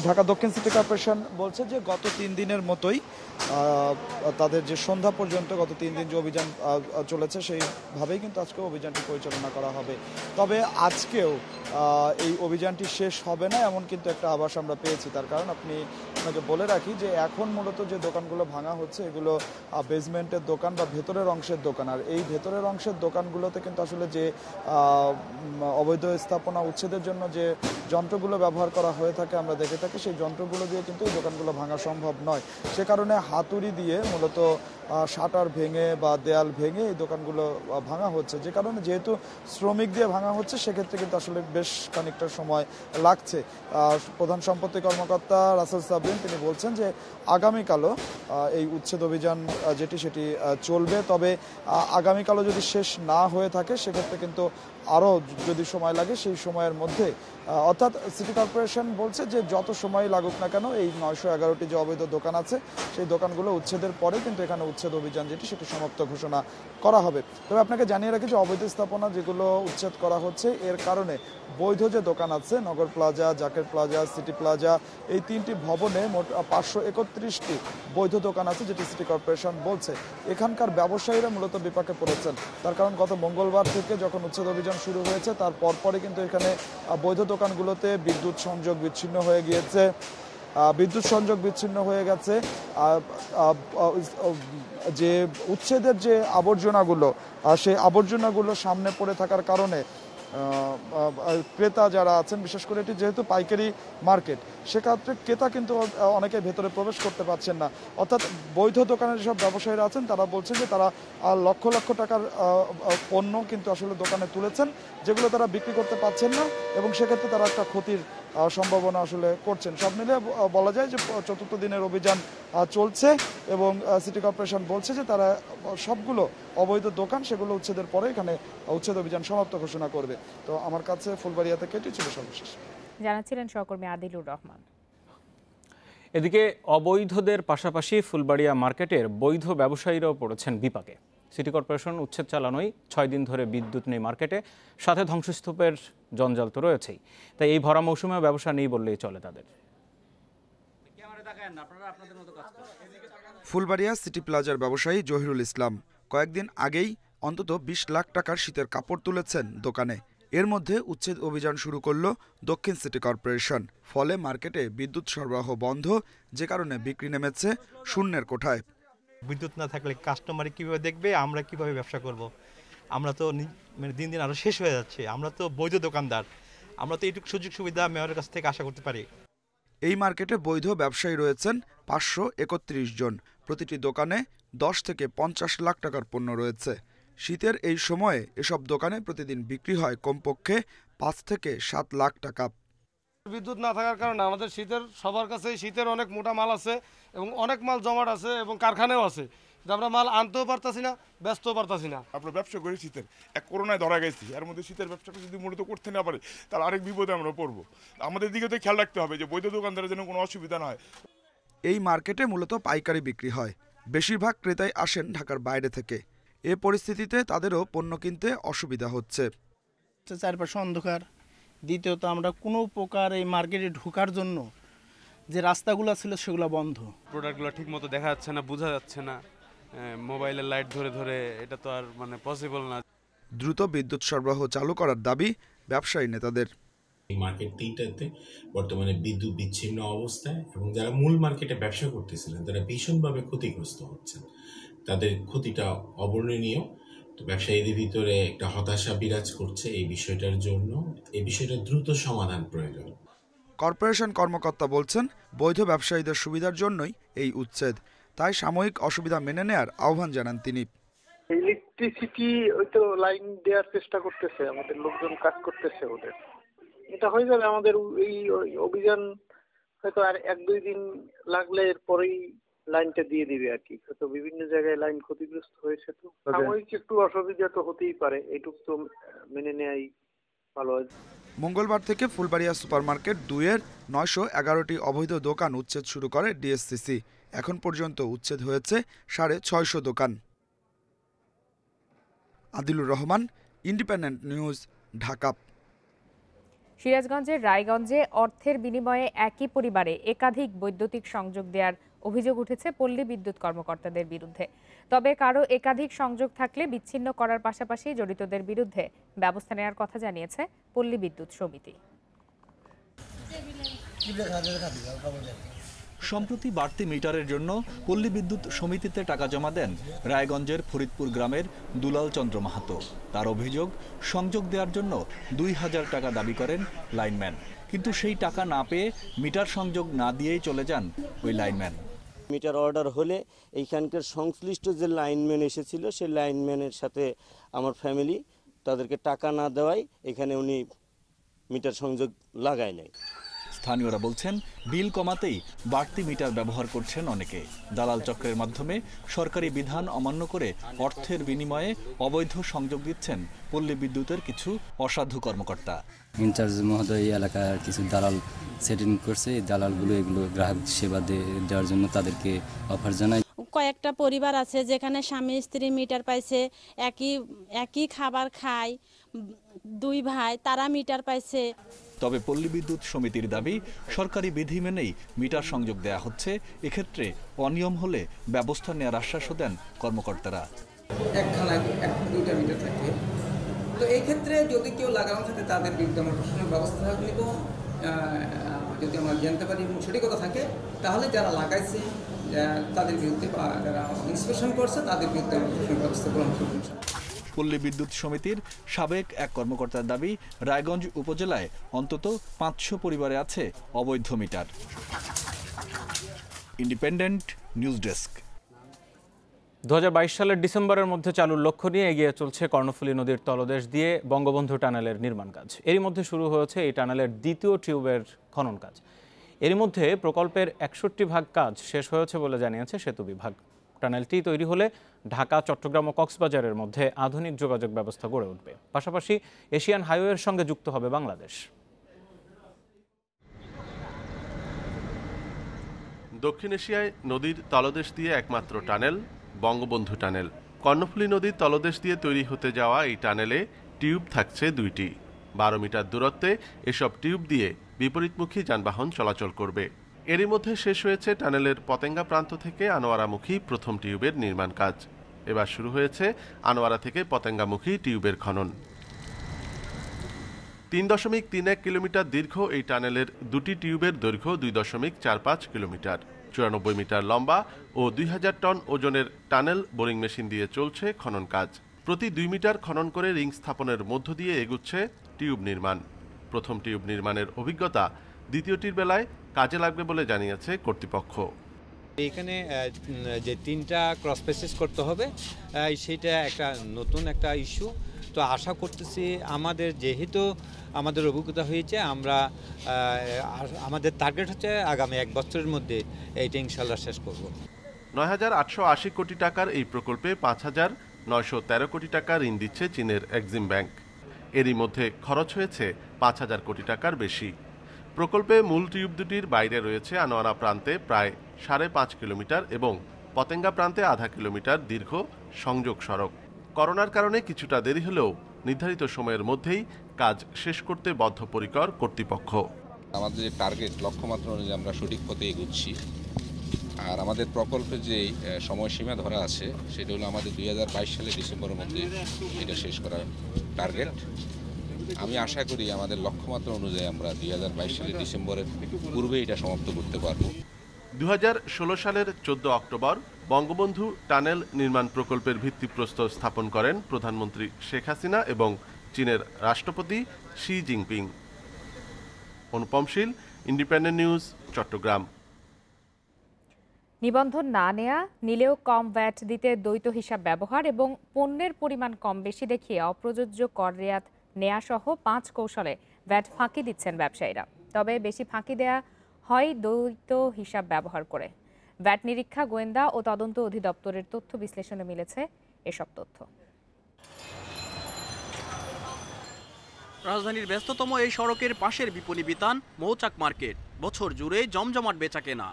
ঢাকা দক্ষিণ সিটি কর্পোরেশন বলছে যে গত 3 দিনের মতোই তাদের যে সন্ধ্যা পর্যন্ত গত 3 দিন যে অভিযান চলেছে সেইভাবেই কিন্তু আজকে অভিযানটি পরিচালনা করা হবে। তবে আজকেও এই অভিযানটি শেষ হবে না এমন কিন্তু একটা আভাস আমরা পেয়েছি। তার কারণ আপনাকে বলে রাখি যে এখন মূলত যে দোকানগুলো ভাঙা হচ্ছে এগুলো বেসমেন্টের দোকান বা ভেতরের অংশের দোকান। আর এই ভেতরের অংশের দোকানগুলোতে কিন্তু আসলে যে অবৈধ স্থাপনা উচ্ছেদের জন্য যে যন্ত্রগুলো ব্যবহার করা হয়ে থাকে, আমরা দেখে থাকি, সেই যন্ত্রগুলো দিয়ে কিন্তু এই দোকানগুলো ভাঙা সম্ভব নয়। সে কারণে হাতুড়ি দিয়ে মূলত শাটার ভেঙে বা দেয়াল ভেঙে এই দোকানগুলো ভাঙা হচ্ছে। যে কারণে যেহেতু শ্রমিক দিয়ে ভাঙা হচ্ছে, সেক্ষেত্রে কিন্তু আসলে বেশ খানিকটা সময় লাগছে। প্রধান সম্পত্তি কর্মকর্তা রাসেল সাবরিন তিনি বলছেন যে আগামীকালও এই উচ্ছেদ অভিযান সেটি চলবে। তবে আগামীকালও যদি শেষ না হয়ে থাকে, সেক্ষেত্রে কিন্তু আরও যদি সময় লাগে, সেই সময়ের মধ্যে, অর্থাৎ সিটি কর্পোরেশন বলছে যে যত সময় লাগুক না কেন এই 911টি যে অবৈধ দোকান আছে সেই দোকানগুলো উচ্ছেদের পরে কিন্তু এখানে উচ্ছেদ অভিযান সেটি সমাপ্ত ঘোষণা করা হবে। তবে আপনাকে জানিয়ে রাখি যে অবৈধ স্থাপনা যেগুলো উচ্ছেদ করা হচ্ছে, এর কারণে বৈধ যে দোকান আছে, Nagar plaza, Zaker plaza, city plaza, এই 3টি ভবনে মোট 531টি বৈধ দোকান আছে, যেটি সিটি কর্পোরেশন বলছে। এখানকার ব্যবসায়ীরা মূলত বিপাকে পড়েছেন। তার কারণ গত মঙ্গলবার থেকে যখন উচ্ছেদ অভিযান শুরু হয়েছে, তার পরপরই কিন্তু এখানে বৈধ দোকানগুলোতে বিদ্যুৎ সংযোগ বিচ্ছিন্ন হয়ে গিয়েছে। যে উচ্ছেদের যে আবর্জনাগুলো, সেই আবর্জনাগুলো সামনে পড়ে থাকার কারণে ক্রেতা যারা আছেন, বিশেষ করে এটি যেহেতু পাইকারি মার্কেট, সেক্ষেত্রে ক্রেতা কিন্তু অনেকে ভেতরে প্রবেশ করতে পারছেন না। অর্থাৎ বৈধ দোকানের যেসব ব্যবসায়ীরা আছেন তারা বলছেন যে তারা লক্ষ লক্ষ টাকার পণ্য কিন্তু আসলে দোকানে তুলেছেন, যেগুলো তারা বিক্রি করতে পারছেন না, এবং সেক্ষেত্রে তারা একটা ক্ষতির সম্ভাবনা আসলে করছেন। সব মিলে বলা যায় যে চতুর্থ দিনের অভিযান চলছে এবং সিটি কর্পোরেশন বলছে যে তারা সবগুলো অবৈধ দোকান সেগুলো উচ্ছেদের পরে এখানে উচ্ছেদ অভিযান সমাপ্ত ঘোষণা করবে। তো আমার কাছে ফুলবাড়িয়া থেকে এটি ছিল সর্বশেষ। জানাচ্ছিলেন সহকর্মী আদিলুর রহমান। এদিকে অবৈধদের পাশাপাশি ফুলবাড়িয়া মার্কেটের বৈধ ব্যবসায়ীরাও পড়েছেন বিপাকে। সিটি কর্পোরেশন উচ্ছেদ চালানোই 6 দিন ধরে বিদ্যুৎ নেই মার্কেটে, সাথে ধ্বংসস্তূপের জঞ্জাল তো রয়েছেই। তাই এই ভরা মৌসুমে ব্যবসা নেই বললেই চলে তাদের। ফুলবাড়িয়া সিটি প্লাজার ব্যবসায়ী জহিরুল ইসলাম কয়েকদিন আগেই অন্তত 20 লাখ টাকার শীতের কাপড় তুলেছেন দোকানে। এর মধ্যে উচ্ছেদ অভিযান শুরু করল দক্ষিণ সিটি কর্পোরেশন। ফলে মার্কেটে বিদ্যুৎ সরবরাহ বন্ধ, যে কারণে বিক্রি নেমেছে শূন্যের কোঠায়। বিদ্যুৎ না থাকলে কাস্টমার কিভাবে দেখবে, আমরা কিভাবে ব্যবসা করব? আমরা তো দিন দিন আরো শেষ হয়ে যাচ্ছে। আমরা তো বৈধ দোকানদার, আমরা তো এইটুকু সুযোগ সুবিধা মেয়রের কাছ থেকে আশা করতে পারি। এই মার্কেটে বৈধ ব্যবসায়ী রয়েছেন 531 জন। প্রতিটি দোকানে 10 থেকে 50 লাখ টাকার পণ্য রয়েছে। শীতের এই সময়ে এসব দোকানে প্রতিদিন বিক্রি হয় কমপক্ষে 5 থেকে 7 লাখ টাকা। বিদ্যুৎ না থাকার কারণে আমাদের শীতের সবার কাছে শীতের অনেক মোটা মাল আছে এবং অনেক মাল জমাট আছে এবং কারখানাও আছে, আমরা মাল আনতেও পারতাছি না, ব্যস্তও পারতাছি না। আমরা ব্যবসা করি শীতের, এক করোনায় ধরা গেছি, এর মধ্যে শীতের ব্যবসাটা যদি মূলত করতে না পারে তাহলে আরেক বিপদে আমরা পড়বো। আমাদের দিকে তো খেয়াল রাখতে হবে যে বৈধ দোকানদারের যেন কোনো অসুবিধা না হয়। এই মার্কেটে মূলত পাইকারি বিক্রি হয়, বেশিরভাগ ক্রেতাই আসেন ঢাকার বাইরে থেকে। এ পরিস্থিতিতে তাদেরও পণ্য কিনতে অসুবিধা হচ্ছে। চারপাশে অন্ধকার, দ্বিতীয়ত আমরা কোনো প্রকার এই মার্কেটে ঢোকার জন্য যে রাস্তাগুলো ছিল সেগুলো বন্ধ। প্রোডাক্টগুলো ঠিক মতো দেখা যাচ্ছে না, বোঝা যাচ্ছে না, মোবাইলের লাইট ধরে ধরে এটা তো আর পসিবল না। দ্রুত বিদ্যুৎ সরবরাহ চালু করার দাবি ব্যবসায়ী নেতাদের। এই মার্কেট তিনটাতে বর্তমানে বিদ্যুৎ বিচ্ছিন্ন অবস্থায়, এবং যারা মূল মার্কেটে ব্যবসা করতেছিলেন তারা ভীষণভাবে ক্ষতিগ্রস্ত হচ্ছেন। তাদের ক্ষতিটা অবর্ণনীয়। তো ব্যবসায়ীদের ভিতরে একটা হতাশা বিরাজ করছে এই বিষয়টার জন্য। এই বিষয়টা দ্রুত সমাধান প্রয়োজন। কর্পোরেশন কর্মকর্তা বলছেন, বৈধ ব্যবসায়ীদের সুবিধার জন্যই এই উচ্ছেদ, তাই সাময়িক অসুবিধা মেনে নেয়ার আহ্বান জানান তিনি। ইলেকট্রিসিটি ওই তো লাইন দেওয়ার চেষ্টা করতেছে, আমাদের লোকজন কাজ করতেছে, ওদের এটা হয়ে যাবে। আমাদের এই অভিযান হয়তো আর 1-2 দিন লাগলে এরপরেই লাইনটা দিয়ে দিবে আর কি। হয়তো বিভিন্ন জায়গায় লাইন ক্ষতিগ্রস্ত হয়েছে, তো সাময়িক একটু অসুবিধা তো হতেই পারে, এইটুকু তো মেনে নেয়াই ভালো। মঙ্গলবার থেকে ফুলবাড়িয়া সুপারমার্কেট 2-এর 911টি অবৈধ দোকান উচ্ছেদ শুরু করে ডিএসসিসি। এখন পর্যন্ত উচ্ছেদ হয়েছে 650 দোকান। Adilur Rahman, independent News, Dhaka. সিরাজগঞ্জের রায়গঞ্জে অর্থের বিনিময়ে একই পরিবারে একাধিক বৈদ্যুতিক সংযোগ দেওয়ার অভিযোগ উঠেছে পল্লী বিদ্যুৎ কর্মকর্তাদের বিরুদ্ধে। তবে কারো একাধিক সংযোগ থাকলে বিচ্ছিন্ন করার পাশাপাশি জড়িতদের বিরুদ্ধে ব্যবস্থা নেওয়ার কথা জানিয়েছে পল্লী বিদ্যুৎ সমিতি। সম্প্রতি বাড়তি মিটারের জন্য পল্লী বিদ্যুৎ সমিতিতে টাকা জমা দেন রায়গঞ্জের ফরিদপুর গ্রামের দুলাল চন্দ্র মাহাতো। তার অভিযোগ, সংযোগ দেওয়ার জন্য 2000 টাকা দাবি করেন লাইনম্যান, কিন্তু সেই টাকা না পেয়ে মিটার সংযোগ না দিয়েই চলে যান ওই লাইনম্যান। মিটার অর্ডার হলে এইখানকার সংশ্লিষ্ট যে লাইনম্যান এসেছিল সেই লাইনম্যানের সাথে আমার ফ্যামিলি তাদেরকে টাকা না দেওয়ায় এখানে উনি মিটার সংযোগ লাগায় নাই। স্থানীয়রা বলছেন, বিল কমাতেই বাড়তি মিটার ব্যবহার করছেন অনেকে। দালাল চক্রের মাধ্যমে সরকারি বিধান অমান্য করে অর্থের বিনিময়ে অবৈধ সংযোগ দিচ্ছেন পল্লী বিদ্যুতের কিছু অসাধু কর্মকর্তা। ইনচার্জ মহোদয় এলাকার কিছু দালাল সেটিং করছে, এই দালালগুলো এগুলো গ্রাহক সেবা দেওয়ার জন্য তাদেরকে অফার জানায়। কয়েকটা পরিবার আছে যেখানে স্বামী স্ত্রী মিটার পাইছে, একই খাবার খায়, 2 ভাই, তারা মিটার পাইছে। তবে পল্লী বিদ্যুৎ সমিতির দাবি, সরকারি বিধি মেনেই মিটার সংযোগ দেয়া হচ্ছে। এক্ষেত্রে অনিয়ম হলে ব্যবস্থা নেওয়ার আশ্বাসও দেন কর্মকর্তারা। একখানা 1-2টা মিটার থাকে, তো এই ক্ষেত্রে যদি কেউ লাগানো থাকে তাদের বিরুদ্ধে আমরা প্রশাসনিক ব্যবস্থা নিব। যদি আমরা জানতে পারি সঠিকতা থাকে তাহলে যারা লাগাইছে তাদের বিরুদ্ধে বা যারা ইন্সপেকশন করছে তাদের বিরুদ্ধে আমরা প্রশাসনিক ব্যবস্থা গ্রহণ করব। পল্লী বিদ্যুৎ সমিতির সাবেক এক কর্মকর্তার দাবি, রায়গঞ্জ উপজেলায় অন্তত 500 পরিবারে আছে অবৈধ মিটার। Independent News desk. 2022 সালের ডিসেম্বরের মধ্যে চালুর লক্ষ্য নিয়ে এগিয়ে চলছে কর্ণফুলী নদীর তলদেশ দিয়ে বঙ্গবন্ধু টানেলের নির্মাণ কাজ। এরই মধ্যে শুরু হয়েছে এই টানেলের দ্বিতীয় টিউবের খনন কাজ। এরই মধ্যে প্রকল্পের 61 ভাগ কাজ শেষ হয়েছে বলে জানিয়েছে সেতু বিভাগ। টানেলটি তৈরি হলে ঢাকা, চট্টগ্রাম ও কক্সবাজারের মধ্যে আধুনিক যোগাযোগ ব্যবস্থা গড়ে উঠবে। পাশাপাশি এশিয়ান হাইওয়ের সঙ্গে যুক্ত হবে বাংলাদেশ। দক্ষিণ এশিয়ায় নদীর তলদেশ দিয়ে একমাত্র টানেল বঙ্গবন্ধু টানেল। কর্ণফুলী নদীর তলদেশ দিয়ে তৈরি হতে যাওয়া এই টানেলে টিউব থাকছে 2টি। 12 মিটার দূরত্বে এসব টিউব দিয়ে বিপরীতমুখী যানবাহন চলাচল করবে। এরই মধ্যে শেষ হয়েছে টানেলের পতেঙ্গা প্রান্ত থেকে আনোয়ারামুখী প্রথম টিউবের নির্মাণ কাজ। এবার শুরু হয়েছে আনোয়ারা থেকে পতেঙ্গামুখী টিউবের খনন। 3.31 কিলোমিটার দীর্ঘ এই টানেলের 2টি টিউবের দৈর্ঘ্য 2.45 কিলোমিটার, 94 মিটার লম্বা ও 2000 টন ওজনের টানেল বোরিং মেশিন দিয়ে চলছে খনন কাজ। প্রতি 2 মিটার খনন করে রিং স্থাপনের মধ্য দিয়ে এগুচ্ছে টিউব নির্মাণ। প্রথম টিউব নির্মাণের অভিজ্ঞতা দ্বিতীয়টির বেলায় কাজে লাগবে বলে জানিয়েছে কর্তৃপক্ষ। এখানে যে 3টা ক্রস স্পেসিস করতে হবে সেটা একটা নতুন একটা ইস্যু। তো আশা করতেছি যেহেতু আমাদের অভিজ্ঞতা হয়েছে, আমাদের টার্গেট হচ্ছে আগামী 1 বছরের মধ্যে এইটা ইনশাল্লাহ শেষ করব। 9,880 কোটি টাকার এই প্রকল্পে 5,913 কোটি টাকা ঋণ দিচ্ছে চীনের এক্সিম ব্যাংক। এরই মধ্যে খরচ হয়েছে 5,000 কোটি টাকার বেশি। প্রকল্পে মূল টিউব দুটির বাইরে রয়েছে আনোয়ারা প্রান্তে প্রায় 5.5 কিলোমিটার এবং পতেঙ্গা প্রান্তে আধা কিলোমিটার দীর্ঘ সংযোগ সড়ক। করোনার কারণে কিছুটা দেরি হলেও নির্ধারিত সময়ের মধ্যেই কাজ শেষ করতে বদ্ধপরিকর কর্তৃপক্ষ। আমাদের যে টার্গেট লক্ষ্যমাত্রা অনুযায়ী আমরা সঠিক পথে এগোচ্ছি। আর আমাদের প্রকল্পে যে সময়সীমা ধরা আছে সেটা হলো আমাদের 2022 সালের ডিসেম্বরের মধ্যে এটা শেষ করার টার্গেট। আমি আশা করি আমাদের লক্ষ্যমাত্রা অনুযায়ী আমরা 2022 সালের ডিসেম্বরের পূর্বে এটা সমাপ্ত করতে পারব। 2016 সালের 14 অক্টোবর বঙ্গবন্ধু টানেল নির্মাণ প্রকল্পের ভিত্তিপ্রস্তর স্থাপন করেন প্রধানমন্ত্রী শেখ হাসিনা এবং চীনের রাষ্ট্রপতি শি জিনপিং। অনুপম শীল, ইন্ডিপেন্ডেন্ট নিউজ, চট্টগ্রাম। নিবন্ধন না নেয়া, নিলেও কম ভ্যাট দিতে দ্বৈত হিসাব ব্যবহার এবং পণ্যের পরিমাণ কম বেশি দেখিয়ে অপ্রযোজ্য কর রেয়াত নেয়া সহ 5 কৌশলে ভ্যাট ফাঁকি দিচ্ছেন ব্যবসায়ীরা। তবে বেশি ফাঁকি দেয়া হয় দ্বৈত হিসাব ব্যবহার করে। ভ্যাট নিরীক্ষা, গোয়েন্দা ও তদন্ত অধিদপ্তরের তথ্য বিশ্লেষণে মিলেছে এসব তথ্য। রাজধানীর ব্যস্ততম এই সড়কের পাশের বিপণী বিতান মৌচাক মার্কেট। বছর জুড়ে জমজমাট বেচাকেনা।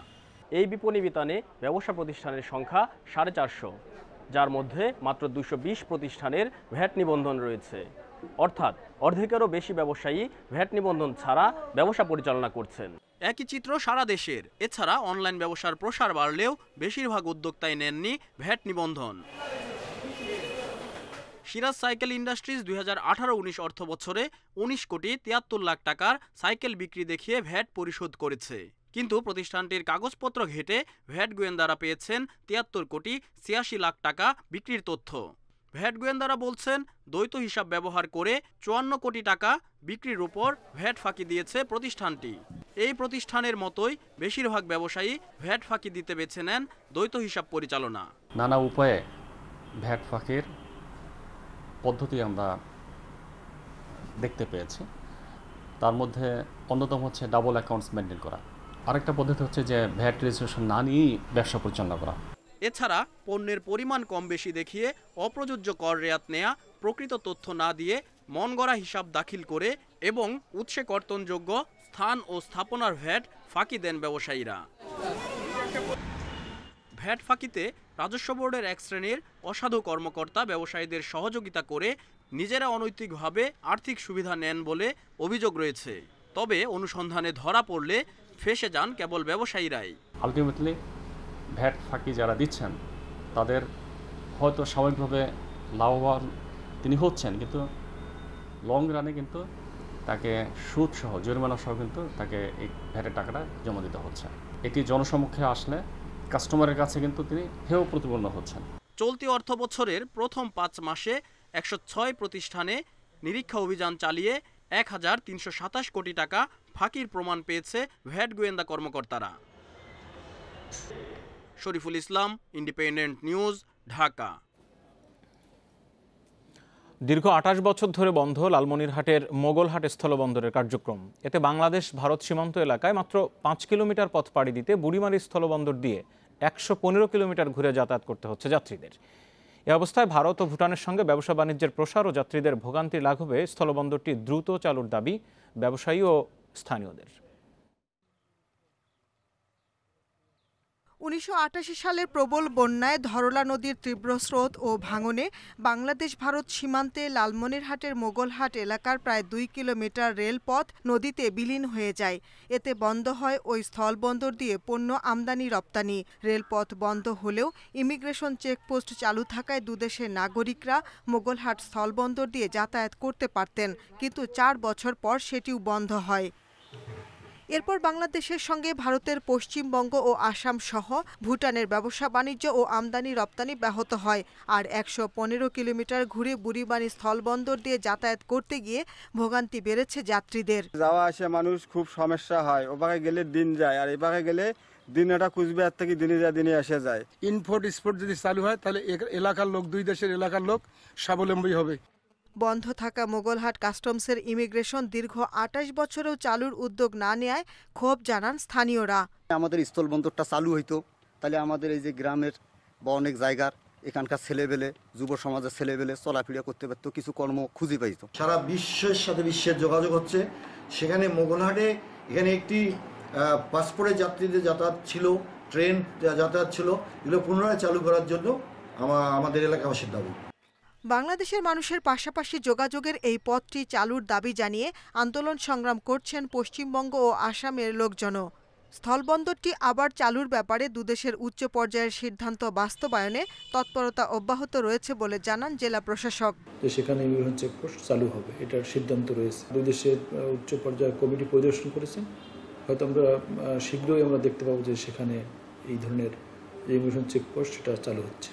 এই বিপণী বিতানে ব্যবসা প্রতিষ্ঠানের সংখ্যা 450, যার মধ্যে মাত্র 220 প্রতিষ্ঠানের ভ্যাট নিবন্ধন রয়েছে। অর্থাৎ অর্ধেকেরও বেশি ব্যবসায়ী ভ্যাট নিবন্ধন ছাড়া ব্যবসা পরিচালনা করছেন। একই চিত্র সারা দেশের। এছাড়া অনলাইন ব্যবসার প্রসার বাড়লেও বেশিরভাগ উদ্যোক্তাই নেননি ভ্যাট নিবন্ধন। সিরাজ সাইকেল ইন্ডাস্ট্রিজ 2018-19 অর্থ বছরে 19 কোটি 73 লাখ টাকার সাইকেল বিক্রি দেখিয়ে ভ্যাট পরিশোধ করেছে। কিন্তু প্রতিষ্ঠানটির কাগজপত্র ঘেঁটে ভ্যাট গোয়েন্দারা পেয়েছেন 73 কোটি 86 লাখ টাকা বিক্রির তথ্য। ভ্যাট গোয়েন্দারা বলছেন, দ্বৈত হিসাব ব্যবহার করে 54 কোটি টাকা বিক্রির উপর ভ্যাট ফাঁকি দিয়েছে প্রতিষ্ঠানটি। এই প্রতিষ্ঠানের মতোই বেশিরভাগ ব্যবসায়ী ভ্যাট ফাঁকি দিতে বেছে নেন দ্বৈত হিসাব পরিচালনা। নানা উপায়ে ভ্যাট ফাঁকির পদ্ধতি আমরা দেখতে পেয়েছি। তার মধ্যে অন্যতম হচ্ছে ডাবল অ্যাকাউন্টস মেনটেন করা। আরেকটা পদ্ধতি হচ্ছে যে ভ্যাট রেজিস্ট্রেশন না নিয়েই ব্যবসা পরিচালনা করা। এছাড়া পণ্যের পরিমাণ কম বেশি দেখিয়ে অপ্রযোজ্য কর রেয়াত নেয়া, প্রকৃত তথ্য না দিয়ে মন গড়া হিসাব দাখিল করে এবং উৎসে কর্তনযোগ্য স্থান ও স্থাপনার ভ্যাট ফাঁকি দেন ব্যবসায়ীরা। ভ্যাট ফাঁকিতে রাজস্ব বোর্ডের এক শ্রেণীর অসাধু কর্মকর্তা ব্যবসায়ীদের সহযোগিতা করে নিজেরা অনৈতিকভাবে আর্থিক সুবিধা নেন বলে অভিযোগ রয়েছে। তবে অনুসন্ধানে ধরা পড়লে ফেঁসে যান কেবল ব্যবসায়ীরাই। আলটিমেটলি ভ্যাট ফাঁকি যারা দিচ্ছেন তাদের হয়তো সাময়িকভাবে লাভবান তিনি হচ্ছেন, কিন্তু লং রানে কিন্তু তাকে সুদ সহ জরিমানা সহ কিন্তু তাকে এই ভ্যাটের টাকাটা জমা দিতে হচ্ছে। এটি জনসমক্ষে আসলে কাস্টমারের কাছে কিন্তু তিনি হেয় প্রতিপন্ন হচ্ছেন। চলতি অর্থ বছরের প্রথম 5 মাসে 106 প্রতিষ্ঠানে নিরীক্ষা অভিযান চালিয়ে 1,327 কোটি টাকা ফাঁকির প্রমাণ পেয়েছে ভ্যাট গোয়েন্দা কর্মকর্তারা। Shariful Islam, independent News, Dhaka. দীর্ঘ 28 বছর ধরে বন্ধ লালমনিরহাটের মোগলহাট স্থলবন্দরের কার্যক্রম। এতে বাংলাদেশ ভারত সীমান্ত এলাকায় মাত্র 5 কিলোমিটার পথ পাড়ি দিতে বুড়িমারি স্থলবন্দর দিয়ে 115 কিলোমিটার ঘুরে যাতায়াত করতে হচ্ছে যাত্রীদের। এ অবস্থায় ভারত ও ভুটানের সঙ্গে ব্যবসা বাণিজ্যের প্রসার ও যাত্রীদের ভোগান্তি লাঘবে স্থলবন্দরটি দ্রুত চালুর দাবি ব্যবসায়ী ও স্থানীয়দের। 1988 সালের প্রবল বন্যায় ধরলা নদীর তীব্র স্রোত ও ভাঙনে বাংলাদেশ ভারত সীমান্তে লালমনিরহাটের মোগলহাট এলাকার প্রায় 2 কিলোমিটার রেলপথ নদীতে বিলীন হয়ে যায়। এতে বন্ধ হয় ওই স্থলবন্দর দিয়ে পণ্য আমদানি রপ্তানি। রেলপথ বন্ধ হলেও ইমিগ্রেশন চেকপোস্ট চালু থাকায় দুদেশের নাগরিকরা মোগলহাট স্থলবন্দর দিয়ে যাতায়াত করতে পারতেন, কিন্তু 4 বছর পর সেটিও বন্ধ হয়। এরপর বাংলাদেশের সঙ্গে ভারতের পশ্চিমবঙ্গ ও আসাম সহ ভুটানের ব্যবসা বাণিজ্য ও আমদানি রপ্তানি ব্যাহত হয়। আর 115 কিলোমিটার ঘুরে বুড়িমারি স্থলবন্দর দিয়ে যাতায়াত করতে গিয়ে ভোগান্তি বেড়েছে যাত্রীদের। যাওয়া আসে মানুষ খুব সমস্যা হয়, ওপাকে গেলে দিন যায় আর এপাকে গেলে দিনটা কুচবিহার থেকে দিনে যায় দিনে এসে যায়। ইনপোর্ট এক্সপোর্ট যদি চালু হয় তাহলে এলাকার লোক, দুই দেশের এলাকার লোক স্বাবলম্বী হবে। বন্ধ থাকা মোগলহাট কাস্টমসের ইমিগ্রেশন দীর্ঘ 28 বছরেও চালুর উদ্যোগ না নেয়ায় ক্ষোভ জানান স্থানীয়রা। আমাদের স্থলবন্দরটা চালু হইতো তাহলে আমাদের এই যে গ্রামের বা অনেক জায়গার এখানকার ছেলেবেলে, যুব সমাজের ছেলেবেলে চলাফেরা করতে পারতো, কিছু কর্ম খুঁজে পাইত। সারা বিশ্বের সাথে বিশ্বের যোগাযোগ হচ্ছে। সেখানে মোগলহাটে এখানে একটি পাসপোর্টের যাত্রীদের যাতায়াত ছিল, ট্রেন যাতায়াত ছিল, এগুলো পুনরায় চালু করার জন্য আমাদের এলাকাবাসীর দাবি। বাংলাদেশের মানুষের পাশাপাশি যোগাযোগের এই পথটি চালুর দাবি জানিয়ে আন্দোলন সংগ্রাম করছেন পশ্চিমবঙ্গ ও আসামের লোকজনও। স্থলবন্দরটি আবার চালুর ব্যাপারে দুদেশের উচ্চ পর্যায়ের সিদ্ধান্ত বাস্তবায়নে তৎপরতা অব্যাহত রয়েছে বলে জানান জেলা প্রশাসক। সেখানে ইমিগ্রেশন চেকপোস্ট চালু হবে, এটার সিদ্ধান্ত রয়েছে। দুই দেশের উচ্চ পর্যায়ের কমিটি পরিদর্শন করেছেন, হয়তো আমরা শীঘ্রই আমরা দেখতে পাবো যে সেখানে এই ধরনের ইমিগ্রেশন চেকপোস্ট সেটা চালু হচ্ছে।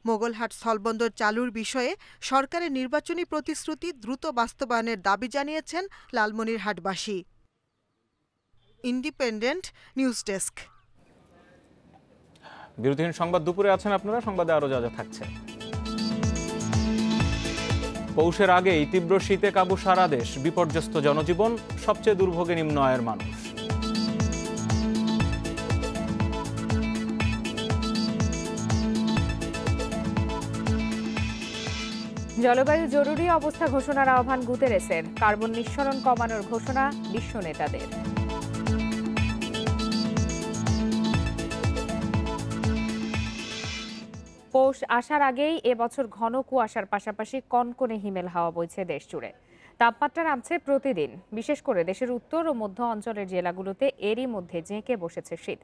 মোগলহাট স্থলবন্দর চালুর বিষয়ে সরকারের নির্বাচনী প্রতিশ্রুতি দ্রুত বাস্তবায়নের দাবি জানিয়েছেন লালমনিরহাটবাসী। Independent News desk. বিরতিহীন সংবাদ দুপুরে আছেন আপনারা, সংবাদে আরো যা যা থাকছে। পৌষের আগেই তীব্র শীতে কাবু সারা দেশ, বিপর্যস্ত জনজীবন, সবচেয়ে দুর্ভোগে নিম্ন আয়ের মানুষ। জলবায়ু জরুরি অবস্থা ঘোষণার আহ্বান গুতেরেসের, কার্বন নিঃসরণ কমানোর ঘোষণা বিশ্ব নেতাদের। পৌষ আসার আগেই এবছর ঘন কুয়াশার পাশাপাশি কনকনে হিমেল হাওয়া বইছে দেশ জুড়ে। তাপমাত্রা নামছে প্রতিদিন, বিশেষ করে দেশের উত্তর ও মধ্য অঞ্চলের জেলাগুলোতে এরই মধ্যে জেঁকে বসেছে শীত।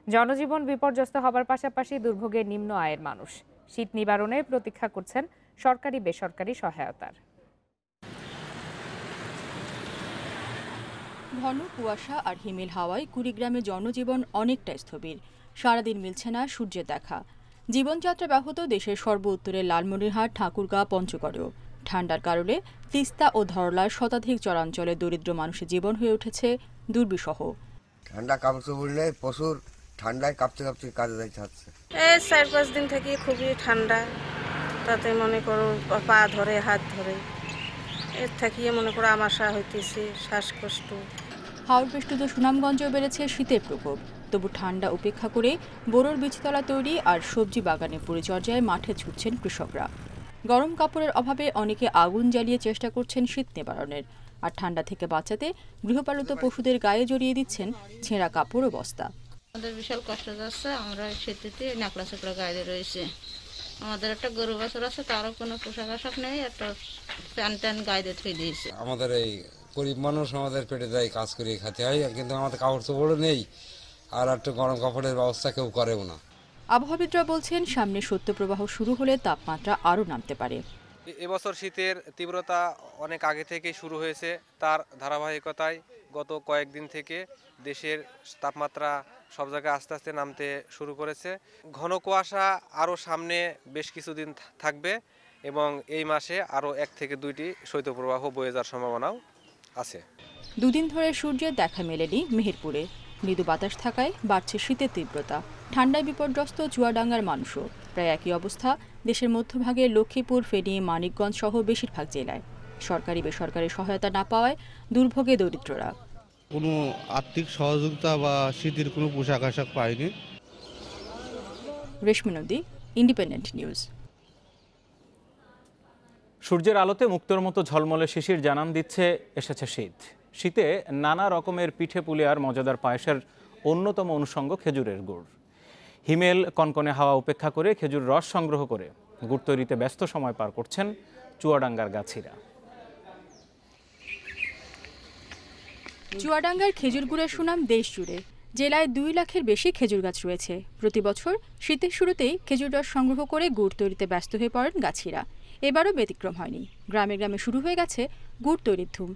জনজীবন বিপর্যস্ত হবার পাশাপাশি দুর্ভোগে নিম্ন আয়ের মানুষ শীত নিবারণে প্রতীক্ষা করছেন সরকারি বেসরকারি সহায়তার। ঘন কুয়াশা আর হিমেল হাওয়ায় কুড়িগ্রামে জনজীবন অনেকটা স্থবির। সারাদিন মিলছে না সূর্যের দেখা। জীবনযাত্রা ব্যাহত দেশের সর্ব উত্তরের লালমনিরহাট, ঠাকুরগাঁ, পঞ্চগড়েও। ঠান্ডার কারণে তিস্তা ও ধরলার শতাধিক চরাঞ্চলে দরিদ্র মানুষের জীবন হয়ে উঠেছে দুর্বিষহ। ঠান্ডা কাপড় পরলে প্রচুর ঠান্ডায় কাঁপতে কাঁপতে কাজে যাইতে হচ্ছে। এই 4-5 দিন থেকে খুবই ঠান্ডা, তাতে মনে করো পা ধরে, হাত ধরে, এর থাকিয়ে মনে করো আমাশা হইতেছে, শ্বাসকষ্ট। হাওড় বেষ্টিত সুনামগঞ্জেও বেড়েছে শীতের প্রকোপ। তবু ঠান্ডা উপেক্ষা করে বোরোর বীজতলা তৈরি আর সবজি বাগানের পরিচর্যায় মাঠে ছুটছেন কৃষকরা। গরম কাপড়ের অভাবে অনেকে আগুন জ্বালিয়ে চেষ্টা করছেন শীত নিবারণের। আর ঠান্ডা থেকে বাঁচাতে গৃহপালিত পশুদের গায়ে জড়িয়ে দিচ্ছেন ছেঁড়া কাপড় ও বস্তা। আমাদের বিশাল কষ্ট যাচ্ছে, আমরা শীতে নাকলা চাকলা গায়ে রয়েছে। আমাদের একটা গরু বাছুর আছে, তারও কোনো পোশাক আশাক নেই, একটা প্যান্ট ট্যান গায়ে দিয়ে থুয়ে দিয়েছে। আমাদের এই গরিব মানুষ, আমাদের পেটে দেয়, কাজ করে খেতে হয়, কিন্তু আমাদের কাপড় চোপড়ও নেই, আর একটু গরম কাপড়ের ব্যবস্থা কেউ করেও না। আবহাওয়াবিদরা বলছেন সামনে শৈত্যপ্রবাহ শুরু হলে তাপমাত্রা আরও নামতে পারে। এবছর শীতের তীব্রতা অনেক আগে থেকেই শুরু হয়েছে, তার ধারাবাহিকতায় গত কয়েকদিন থেকে দেশের তাপমাত্রা সব জায়গায় আস্তে আস্তে নামতে শুরু করেছে। ঘন কুয়াশা আরও সামনে বেশ কিছুদিন থাকবে। এবং এই মাসে আরও 1 থেকে 2টি শৈত্যপ্রবাহ বয়ে যাওয়ার সম্ভাবনাও আছে। দুদিন ধরে সূর্যের দেখা মেলেনি মেহেরপুরে। মৃদু বাতাস থাকায় বাড়ছে শীতের তীব্রতা। ঠান্ডায় বিপর্যস্ত চুয়াডাঙ্গার মানুষও। প্রায় একই অবস্থা দেশের মধ্যভাগে লক্ষ্মীপুর, ফেনী, মানিকগঞ্জ সহ বেশিরভাগ জেলায়। সরকারি বেসরকারি সহায়তা না পাওয়ায় দুর্ভোগে দরিদ্ররা। কোনো আর্থিক সহযোগিতা বা শীতের কোনো পোশাক আশাক পায়নি। রেশমি নদী, ইন্ডিপেন্ডেন্ট নিউজ। সূর্যের আলোতে মুক্তোর মতো ঝলমলে শিশির জানান দিচ্ছে এসেছে শীত। শীতে নানা রকমের পিঠে পুলি আর মজাদার পায়েসের অন্যতম অনুষঙ্গ খেজুরের গুড়। হিমেল কনকনে হাওয়া উপেক্ষা করে খেজুর রস সংগ্রহ করে গুড় তৈরিতে ব্যস্ত সময় পার করছেন চুয়াডাঙ্গার গাছিরা। চুয়াডাঙ্গার খেজুর গুড়ের সুনাম দেশ জুড়ে। জেলায় 2 লাখের বেশি খেজুর গাছ রয়েছে। প্রতি বছর শীতের শুরুতেই খেজুর রস সংগ্রহ করে গুড় তৈরিতে ব্যস্ত হয়ে পড়েন গাছিরা। এবারও ব্যতিক্রম হয়নি। গ্রামে গ্রামে শুরু হয়ে গেছে গুড় তৈরির ধুম।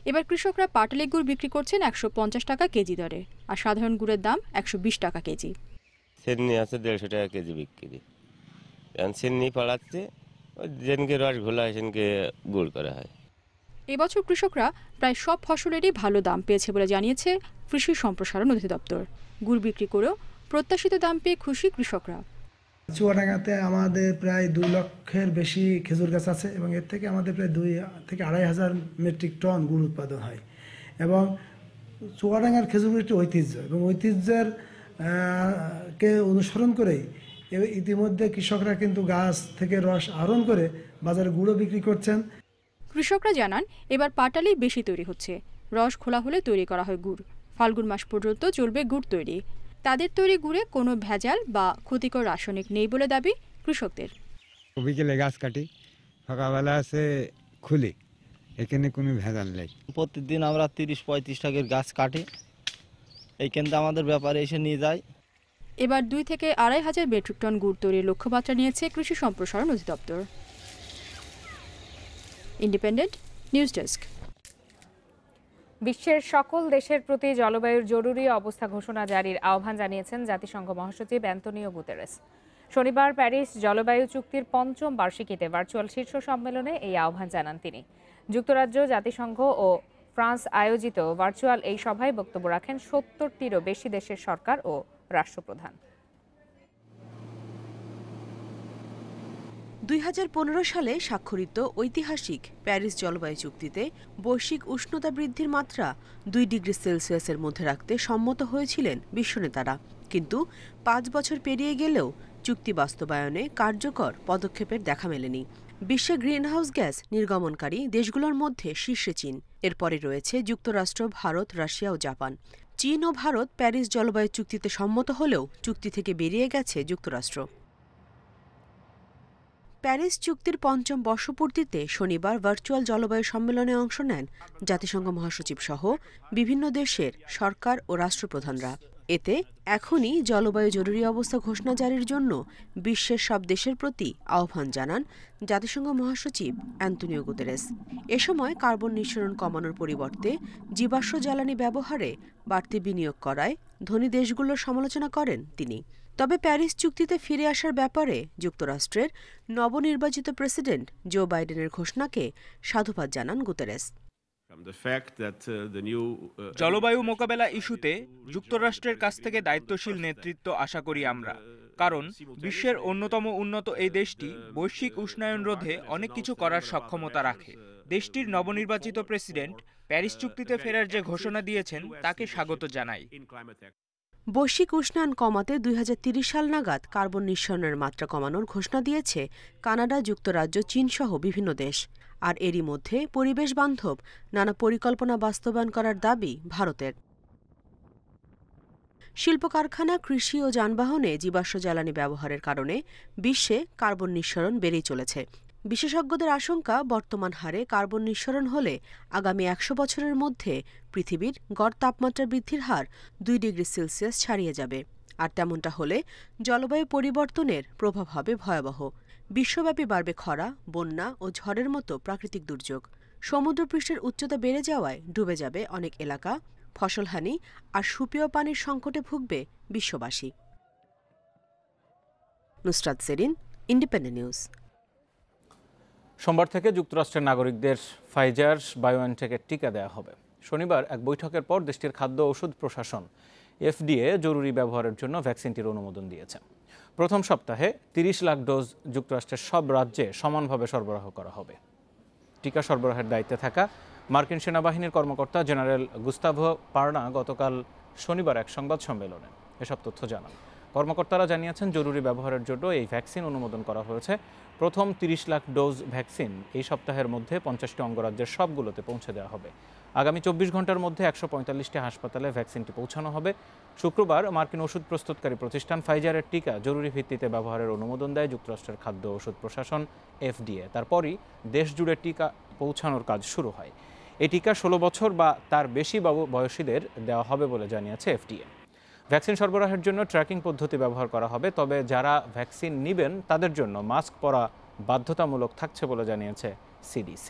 এবার কৃষকরা পাটালি গুড় বিক্রি করছেন 150 টাকা কেজি দরে, আর সাধারণ গুড়ের দাম 120 টাকা কেজি। সেন্নি আছে 150 টাকা কেজি বিক্রি। এখন সেন্নি পাড়াচ্ছে, যেনকে রস ঘোলা হয় সেনকে গুড় করা হয়। এবছর কৃষকরা প্রায় সব ফসলেরই ভালো দাম পেয়েছে বলে জানিয়েছে কৃষি সম্প্রসারণ অধিদপ্তর। গুড় বিক্রি করেও প্রত্যাশিত দাম পেয়ে খুশি কৃষকরা। চুয়াডাঙ্গাতে আমাদের প্রায় 2 লক্ষের বেশি খেজুর গাছ আছে এবং এর থেকে আমাদের প্রায় 2 থেকে 2,500 মেট্রিক টন গুড় উৎপাদন হয়। এবং চুয়াডাঙ্গার খেজুর একটি ঐতিহ্য এবং ঐতিহ্যের কে অনুসরণ করেই ইতিমধ্যে কৃষকরা কিন্তু গাছ থেকে রস আহরণ করে বাজারে গুড়ও বিক্রি করছেন। কৃষকরা জানান এবার পাটালি বেশি তৈরি হচ্ছে। রস খোলা হলে তৈরি করা হয় গুড়। ফাল্গুন মাস পর্যন্ত চলবে গুড় তৈরি। তাদের তৈরি গুড়ে কোনো ভেজাল বা ক্ষতিকর রাসায়নিক নেই বলে দাবি কৃষকদের। বিকেলে গাছ কাটি, সকালবেলা আছে খুলি, এখানে কোনো ভেজাল নেই। প্রতিদিন আমরা 30-35 টাকার গাছ কাটি, এইখানে আমাদের ব্যাপারে এসে নিয়ে যায়। এবার 2 থেকে 2,500 মেট্রিক টন গুড় তৈরির লক্ষ্যমাত্রা নিয়েছে কৃষি সম্প্রসারণ অধিদপ্তর। Independent News desk. বিশ্বের সকল দেশের প্রতি জলবায়ুর জরুরি অবস্থা ঘোষণা জারির আহ্বান জানিয়েছেন জাতিসংঘ মহাসচিব অ্যান্তোনিও গুতেরেস। শনিবার প্যারিস জলবায়ু চুক্তির 5ম বার্ষিকীতে ভার্চুয়াল শীর্ষ সম্মেলনে এই আহ্বান জানান তিনি। যুক্তরাজ্য, জাতিসংঘ ও ফ্রান্স আয়োজিত ভার্চুয়াল এই সভায় বক্তব্য রাখেন 70টিরও বেশি দেশের সরকার ও রাষ্ট্রপ্রধান। 2015 সালে স্বাক্ষরিত ঐতিহাসিক প্যারিস জলবায়ু চুক্তিতে বৈশ্বিক উষ্ণতা বৃদ্ধির মাত্রা 2 ডিগ্রি সেলসিয়াসের মধ্যে রাখতে সম্মত হয়েছিলেন বিশ্বনেতারা। কিন্তু 5 বছর পেরিয়ে গেলেও চুক্তি বাস্তবায়নে কার্যকর পদক্ষেপের দেখা মেলেনি। বিশ্বে গ্রিনহাউস গ্যাস নির্গমনকারী দেশগুলোর মধ্যে শীর্ষে চীন। এরপরে রয়েছে যুক্তরাষ্ট্র, ভারত, রাশিয়া ও জাপান। চীন ও ভারত প্যারিস জলবায়ু চুক্তিতে সম্মত হলেও চুক্তি থেকে বেরিয়ে গেছে যুক্তরাষ্ট্র। প্যারিস চুক্তির 5ম বর্ষপূর্তিতে শনিবার ভার্চুয়াল জলবায়ু সম্মেলনে অংশ নেন জাতিসংঘ মহাসচিব সহ বিভিন্ন দেশের সরকার ও রাষ্ট্রপ্রধানরা। এতে এখনই জলবায়ু জরুরি অবস্থা ঘোষণা জারির জন্য বিশ্বের সব দেশের প্রতি আহ্বান জানান জাতিসংঘ মহাসচিব অ্যান্তোনিও গুতেরেস। এ সময় কার্বন নিঃসরণ কমানোর পরিবর্তে জীবাশ্ম জ্বালানি ব্যবহারে বাড়তি বিনিয়োগ করায় ধনী দেশগুলোর সমালোচনা করেন তিনি। তবে প্যারিস চুক্তিতে ফিরে আসার ব্যাপারে যুক্তরাষ্ট্রের নবনির্বাচিত প্রেসিডেন্ট জো বাইডেনের ঘোষণাকে সাধুবাদ জানান গুতেরেস। জলবায়ু মোকাবেলা ইস্যুতে যুক্তরাষ্ট্রের কাছ থেকে দায়িত্বশীল নেতৃত্ব আশা করি আমরা, কারণ বিশ্বের অন্যতম উন্নত এই দেশটি বৈশ্বিক উষ্ণায়ন রোধে অনেক কিছু করার সক্ষমতা রাখে। দেশটির নবনির্বাচিত প্রেসিডেন্ট প্যারিস চুক্তিতে ফেরার যে ঘোষণা দিয়েছেন তাকে স্বাগত জানাই। বৈশ্বিক উষ্ণায়ন কমাতে 2030 সাল নাগাদ কার্বন নিঃসরণের মাত্রা কমানোর ঘোষণা দিয়েছে কানাডা, যুক্তরাজ্য, চীন সহ বিভিন্ন দেশ। আর এরই মধ্যে পরিবেশ বান্ধব নানা পরিকল্পনা বাস্তবায়ন করার দাবি ভারতের। শিল্প কারখানা, কৃষি ও যানবাহনে জীবাশ্ম জ্বালানি ব্যবহারের কারণে বিশ্বে কার্বন নিঃসরণ বেড়েই চলেছে। বিশেষজ্ঞদের আশঙ্কা, বর্তমান হারে কার্বন নিঃসরণ হলে আগামী 100 বছরের মধ্যে পৃথিবীর গড় তাপমাত্রা বৃদ্ধির হার 2 ডিগ্রি সেলসিয়াস ছাড়িয়ে যাবে। আর তেমনটা হলে জলবায়ু পরিবর্তনের প্রভাব হবে ভয়াবহ। বিশ্বব্যাপী বাড়বে খরা, বন্যা ও ঝড়ের মতো প্রাকৃতিক দুর্যোগ। সমুদ্রপৃষ্ঠের উচ্চতা বেড়ে যাওয়ায় ডুবে যাবে অনেক এলাকা, ফসলহানি আর সুপেয় পানির সংকটে ভুগবে বিশ্ববাসী। Nusrat Serin, independent news. সোমবার থেকে যুক্তরাষ্ট্রের নাগরিকদের ফাইজার বায়োএনটেকের টিকা দেওয়া হবে। শনিবার এক বৈঠকের পর দেশটির খাদ্য ওষুধ প্রশাসন FDA জরুরি ব্যবহারের জন্য ভ্যাকসিনটির অনুমোদন দিয়েছে। প্রথম সপ্তাহে 30 লাখ ডোজ যুক্তরাষ্ট্রের সব রাজ্যে সমানভাবে সরবরাহ করা হবে। টিকা সরবরাহের দায়িত্বে থাকা মার্কিন সেনাবাহিনীর কর্মকর্তা জেনারেল গুস্তাভো পার্না গতকাল শনিবার এক সংবাদ সম্মেলনে এসব তথ্য জানান। কর্মকর্তারা জানিয়েছেন, জরুরি ব্যবহারের জন্য এই ভ্যাকসিন অনুমোদন করা হয়েছে। প্রথম 30 লাখ ডোজ ভ্যাকসিন এই সপ্তাহের মধ্যে 50টি অঙ্গরাজ্যের সবগুলোতে পৌঁছে দেওয়া হবে। আগামী 24 ঘন্টার মধ্যে 145টি হাসপাতালে ভ্যাকসিনটি পৌঁছানো হবে। শুক্রবার মার্কিন ওষুধ প্রস্তুতকারী প্রতিষ্ঠান ফাইজারের টিকা জরুরি ভিত্তিতে ব্যবহারের অনুমোদন দেয় যুক্তরাষ্ট্রের খাদ্য ওষুধ প্রশাসন FDA। তারপরই দেশ জুড়ে টিকা পৌঁছানোর কাজ শুরু হয়। এই টিকা 16 বছর বা তার বেশি বয়সীদের দেওয়া হবে বলে জানিয়েছে FDA। ভ্যাকসিন সরবরাহের জন্য ট্র্যাকিং পদ্ধতি ব্যবহার করা হবে, তবে যারা ভ্যাকসিন নেবেন তাদের জন্য মাস্ক পরা বাধ্যতামূলক থাকছে বলে জানিয়েছে CDC।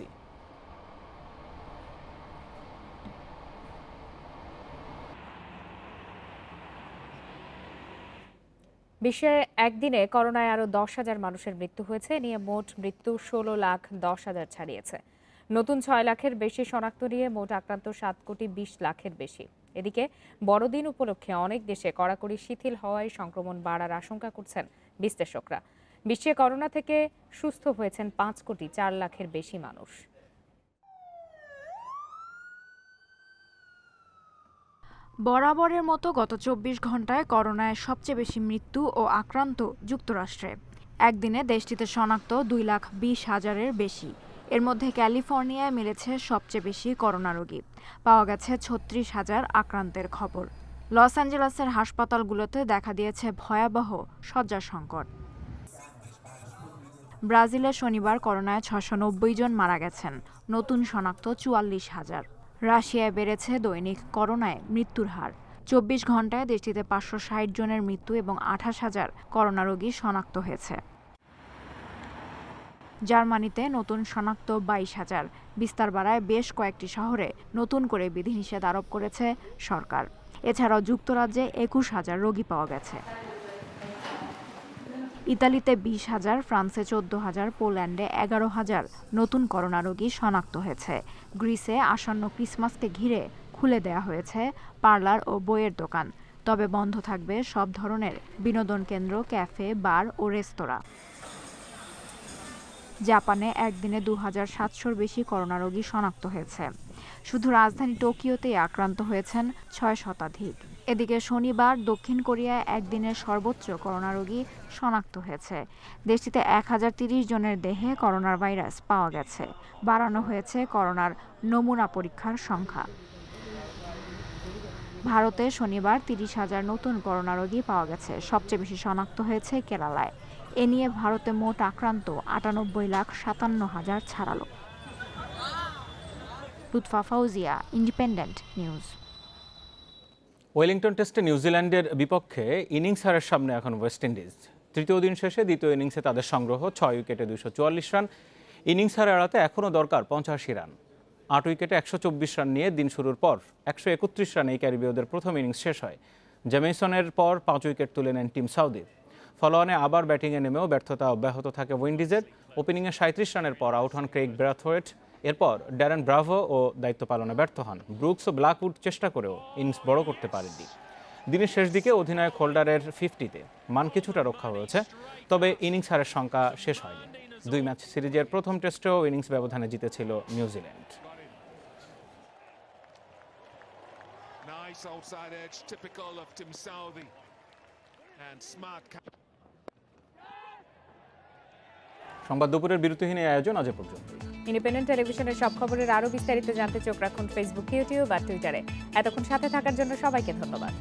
বিশ্বে একদিনে করোনায় আরও 10,000 মানুষের মৃত্যু হয়েছে। নিয়ে মোট মৃত্যু 16,10,000 ছাড়িয়েছে। নতুন 6 লাখের বেশি শনাক্ত নিয়ে মোট আক্রান্ত 7,20,00,000-এর বেশি। এদিকে বড়দিন উপলক্ষে অনেক দেশে কড়াকড়ি শিথিল হওয়ায় সংক্রমণ বাড়ার আশঙ্কা করছেন বিশ্লেষকরা। বিশ্বে করোনা থেকে সুস্থ হয়েছেন 5,04,00,000-এর বেশি মানুষ। বরাবরের মতো গত 24 ঘন্টায় করোনায় সবচেয়ে বেশি মৃত্যু ও আক্রান্ত যুক্তরাষ্ট্রে। একদিনে দেশটিতে শনাক্ত 2,20,000-এর বেশি। এর মধ্যে ক্যালিফোর্নিয়ায় মিলেছে সবচেয়ে বেশি করোনা রোগী। পাওয়া গেছে 36,000 আক্রান্তের খবর। লস অ্যাঞ্জেলেসের হাসপাতালগুলোতে দেখা দিয়েছে ভয়াবহ শয্যা সংকট। ব্রাজিলে শনিবার করোনায় 690 জন মারা গেছেন, নতুন শনাক্ত 44,000। রাশিয়ায় বেড়েছে দৈনিক করোনায় মৃত্যুর হার। 24 ঘন্টায় দেশটিতে 560 জনের মৃত্যু এবং 28,000 করোনা রোগী শনাক্ত হয়েছে। জার্মানিতে নতুন শনাক্ত 22,000। বিস্তার বাড়ায় বেশ কয়েকটি শহরে নতুন করে বিধিনিষেধ আরোপ করেছে সরকার। এছাড়াও যুক্তরাজ্যে 21,000 রোগী পাওয়া গেছে। ইতালিতে 20,000, ফ্রান্সে 14,000, পোল্যান্ডে 11,000 নতুন করোনা রোগী শনাক্ত হয়েছে। গ্রিসে আসন্ন ক্রিসমাসকে ঘিরে খুলে দেয়া হয়েছে পার্লার ও বইয়ের দোকান, তবে বন্ধ থাকবে সব ধরনের বিনোদন কেন্দ্র, ক্যাফে, বার ও রেস্তোরাঁ। জাপানে একদিনে 2,700-র বেশি করোনা রোগী শনাক্ত হয়েছে। শুধু রাজধানী টোকিওতেই আক্রান্ত হয়েছেন 6 শতাধিক। এদিকে শনিবার দক্ষিণ কোরিয়ায় একদিনের সর্বোচ্চ করোনা রোগী শনাক্ত হয়েছে। দেশটিতে 1,030 জনের দেহে করোনার ভাইরাস পাওয়া গেছে। বাড়ানো হয়েছে করোনার নমুনা পরীক্ষার সংখ্যা। ভারতে শনিবার 30,000 নতুন করোনা রোগী পাওয়া গেছে। সবচেয়ে বেশি শনাক্ত হয়েছে কেরালায়। এ নিয়ে ভারতে মোট আক্রান্ত 98,57,000 ছাড়ালো। Lutfa Fauzia, independent news. Wellington টেস্টে নিউজিল্যান্ডের বিপক্ষে ইনিংস হারের সামনে এখন ওয়েস্ট ইন্ডিজ। তৃতীয় দিন শেষে দ্বিতীয় ইনিংসে তাদের সংগ্রহ 6 উইকেটে 244 রান। ইনিংস হার এড়াতে এখনও দরকার 85 রান। 8 উইকেটে 124 রান নিয়ে দিন শুরুর পর 131 রানেই ক্যারিবীয়দের প্রথম ইনিংস শেষ হয়। জেমিসনের পর 5 উইকেট তুলে নেন টিম সাউদি। ফলোঅনে আবার ব্যাটিংয়ে নেমেও ব্যর্থতা অব্যাহত থাকে উইন্ডিজের। ওপেনিংয়ে 37 রানের পর আউট হন ক্রেইগ ব্রাথওয়েট। এরপর ড্যারেন ব্রাভো ও দায়িত্ব পালনে ব্যর্থ হন। ব্রুকস ও ব্ল্যাকউড চেষ্টা করেও ইনিংস বড় করতে পারেননি। দিনের শেষ দিকে অধিনায়ক হোল্ডারের 50-তে মান কিছুটা রক্ষা হয়েছে, তবে ইনিংস হারের সংখ্যা শেষ হয়নি। 2 ম্যাচ সিরিজের প্রথম টেস্টেও ইনিংস ব্যবধানে জিতেছিল নিউজিল্যান্ড। সংবাদ দুপুরের বিরতিহীন এই আয়োজন আজ পর্যন্ত। ইন্ডিপেন্ডেন্ট টেলিভিশনের সব খবরের আরও বিস্তারিত জানতে চোখ রাখুন ফেসবুক, ইউটিউব আর টুইটারে। এতক্ষণ সাথে থাকার জন্য সবাইকে ধন্যবাদ।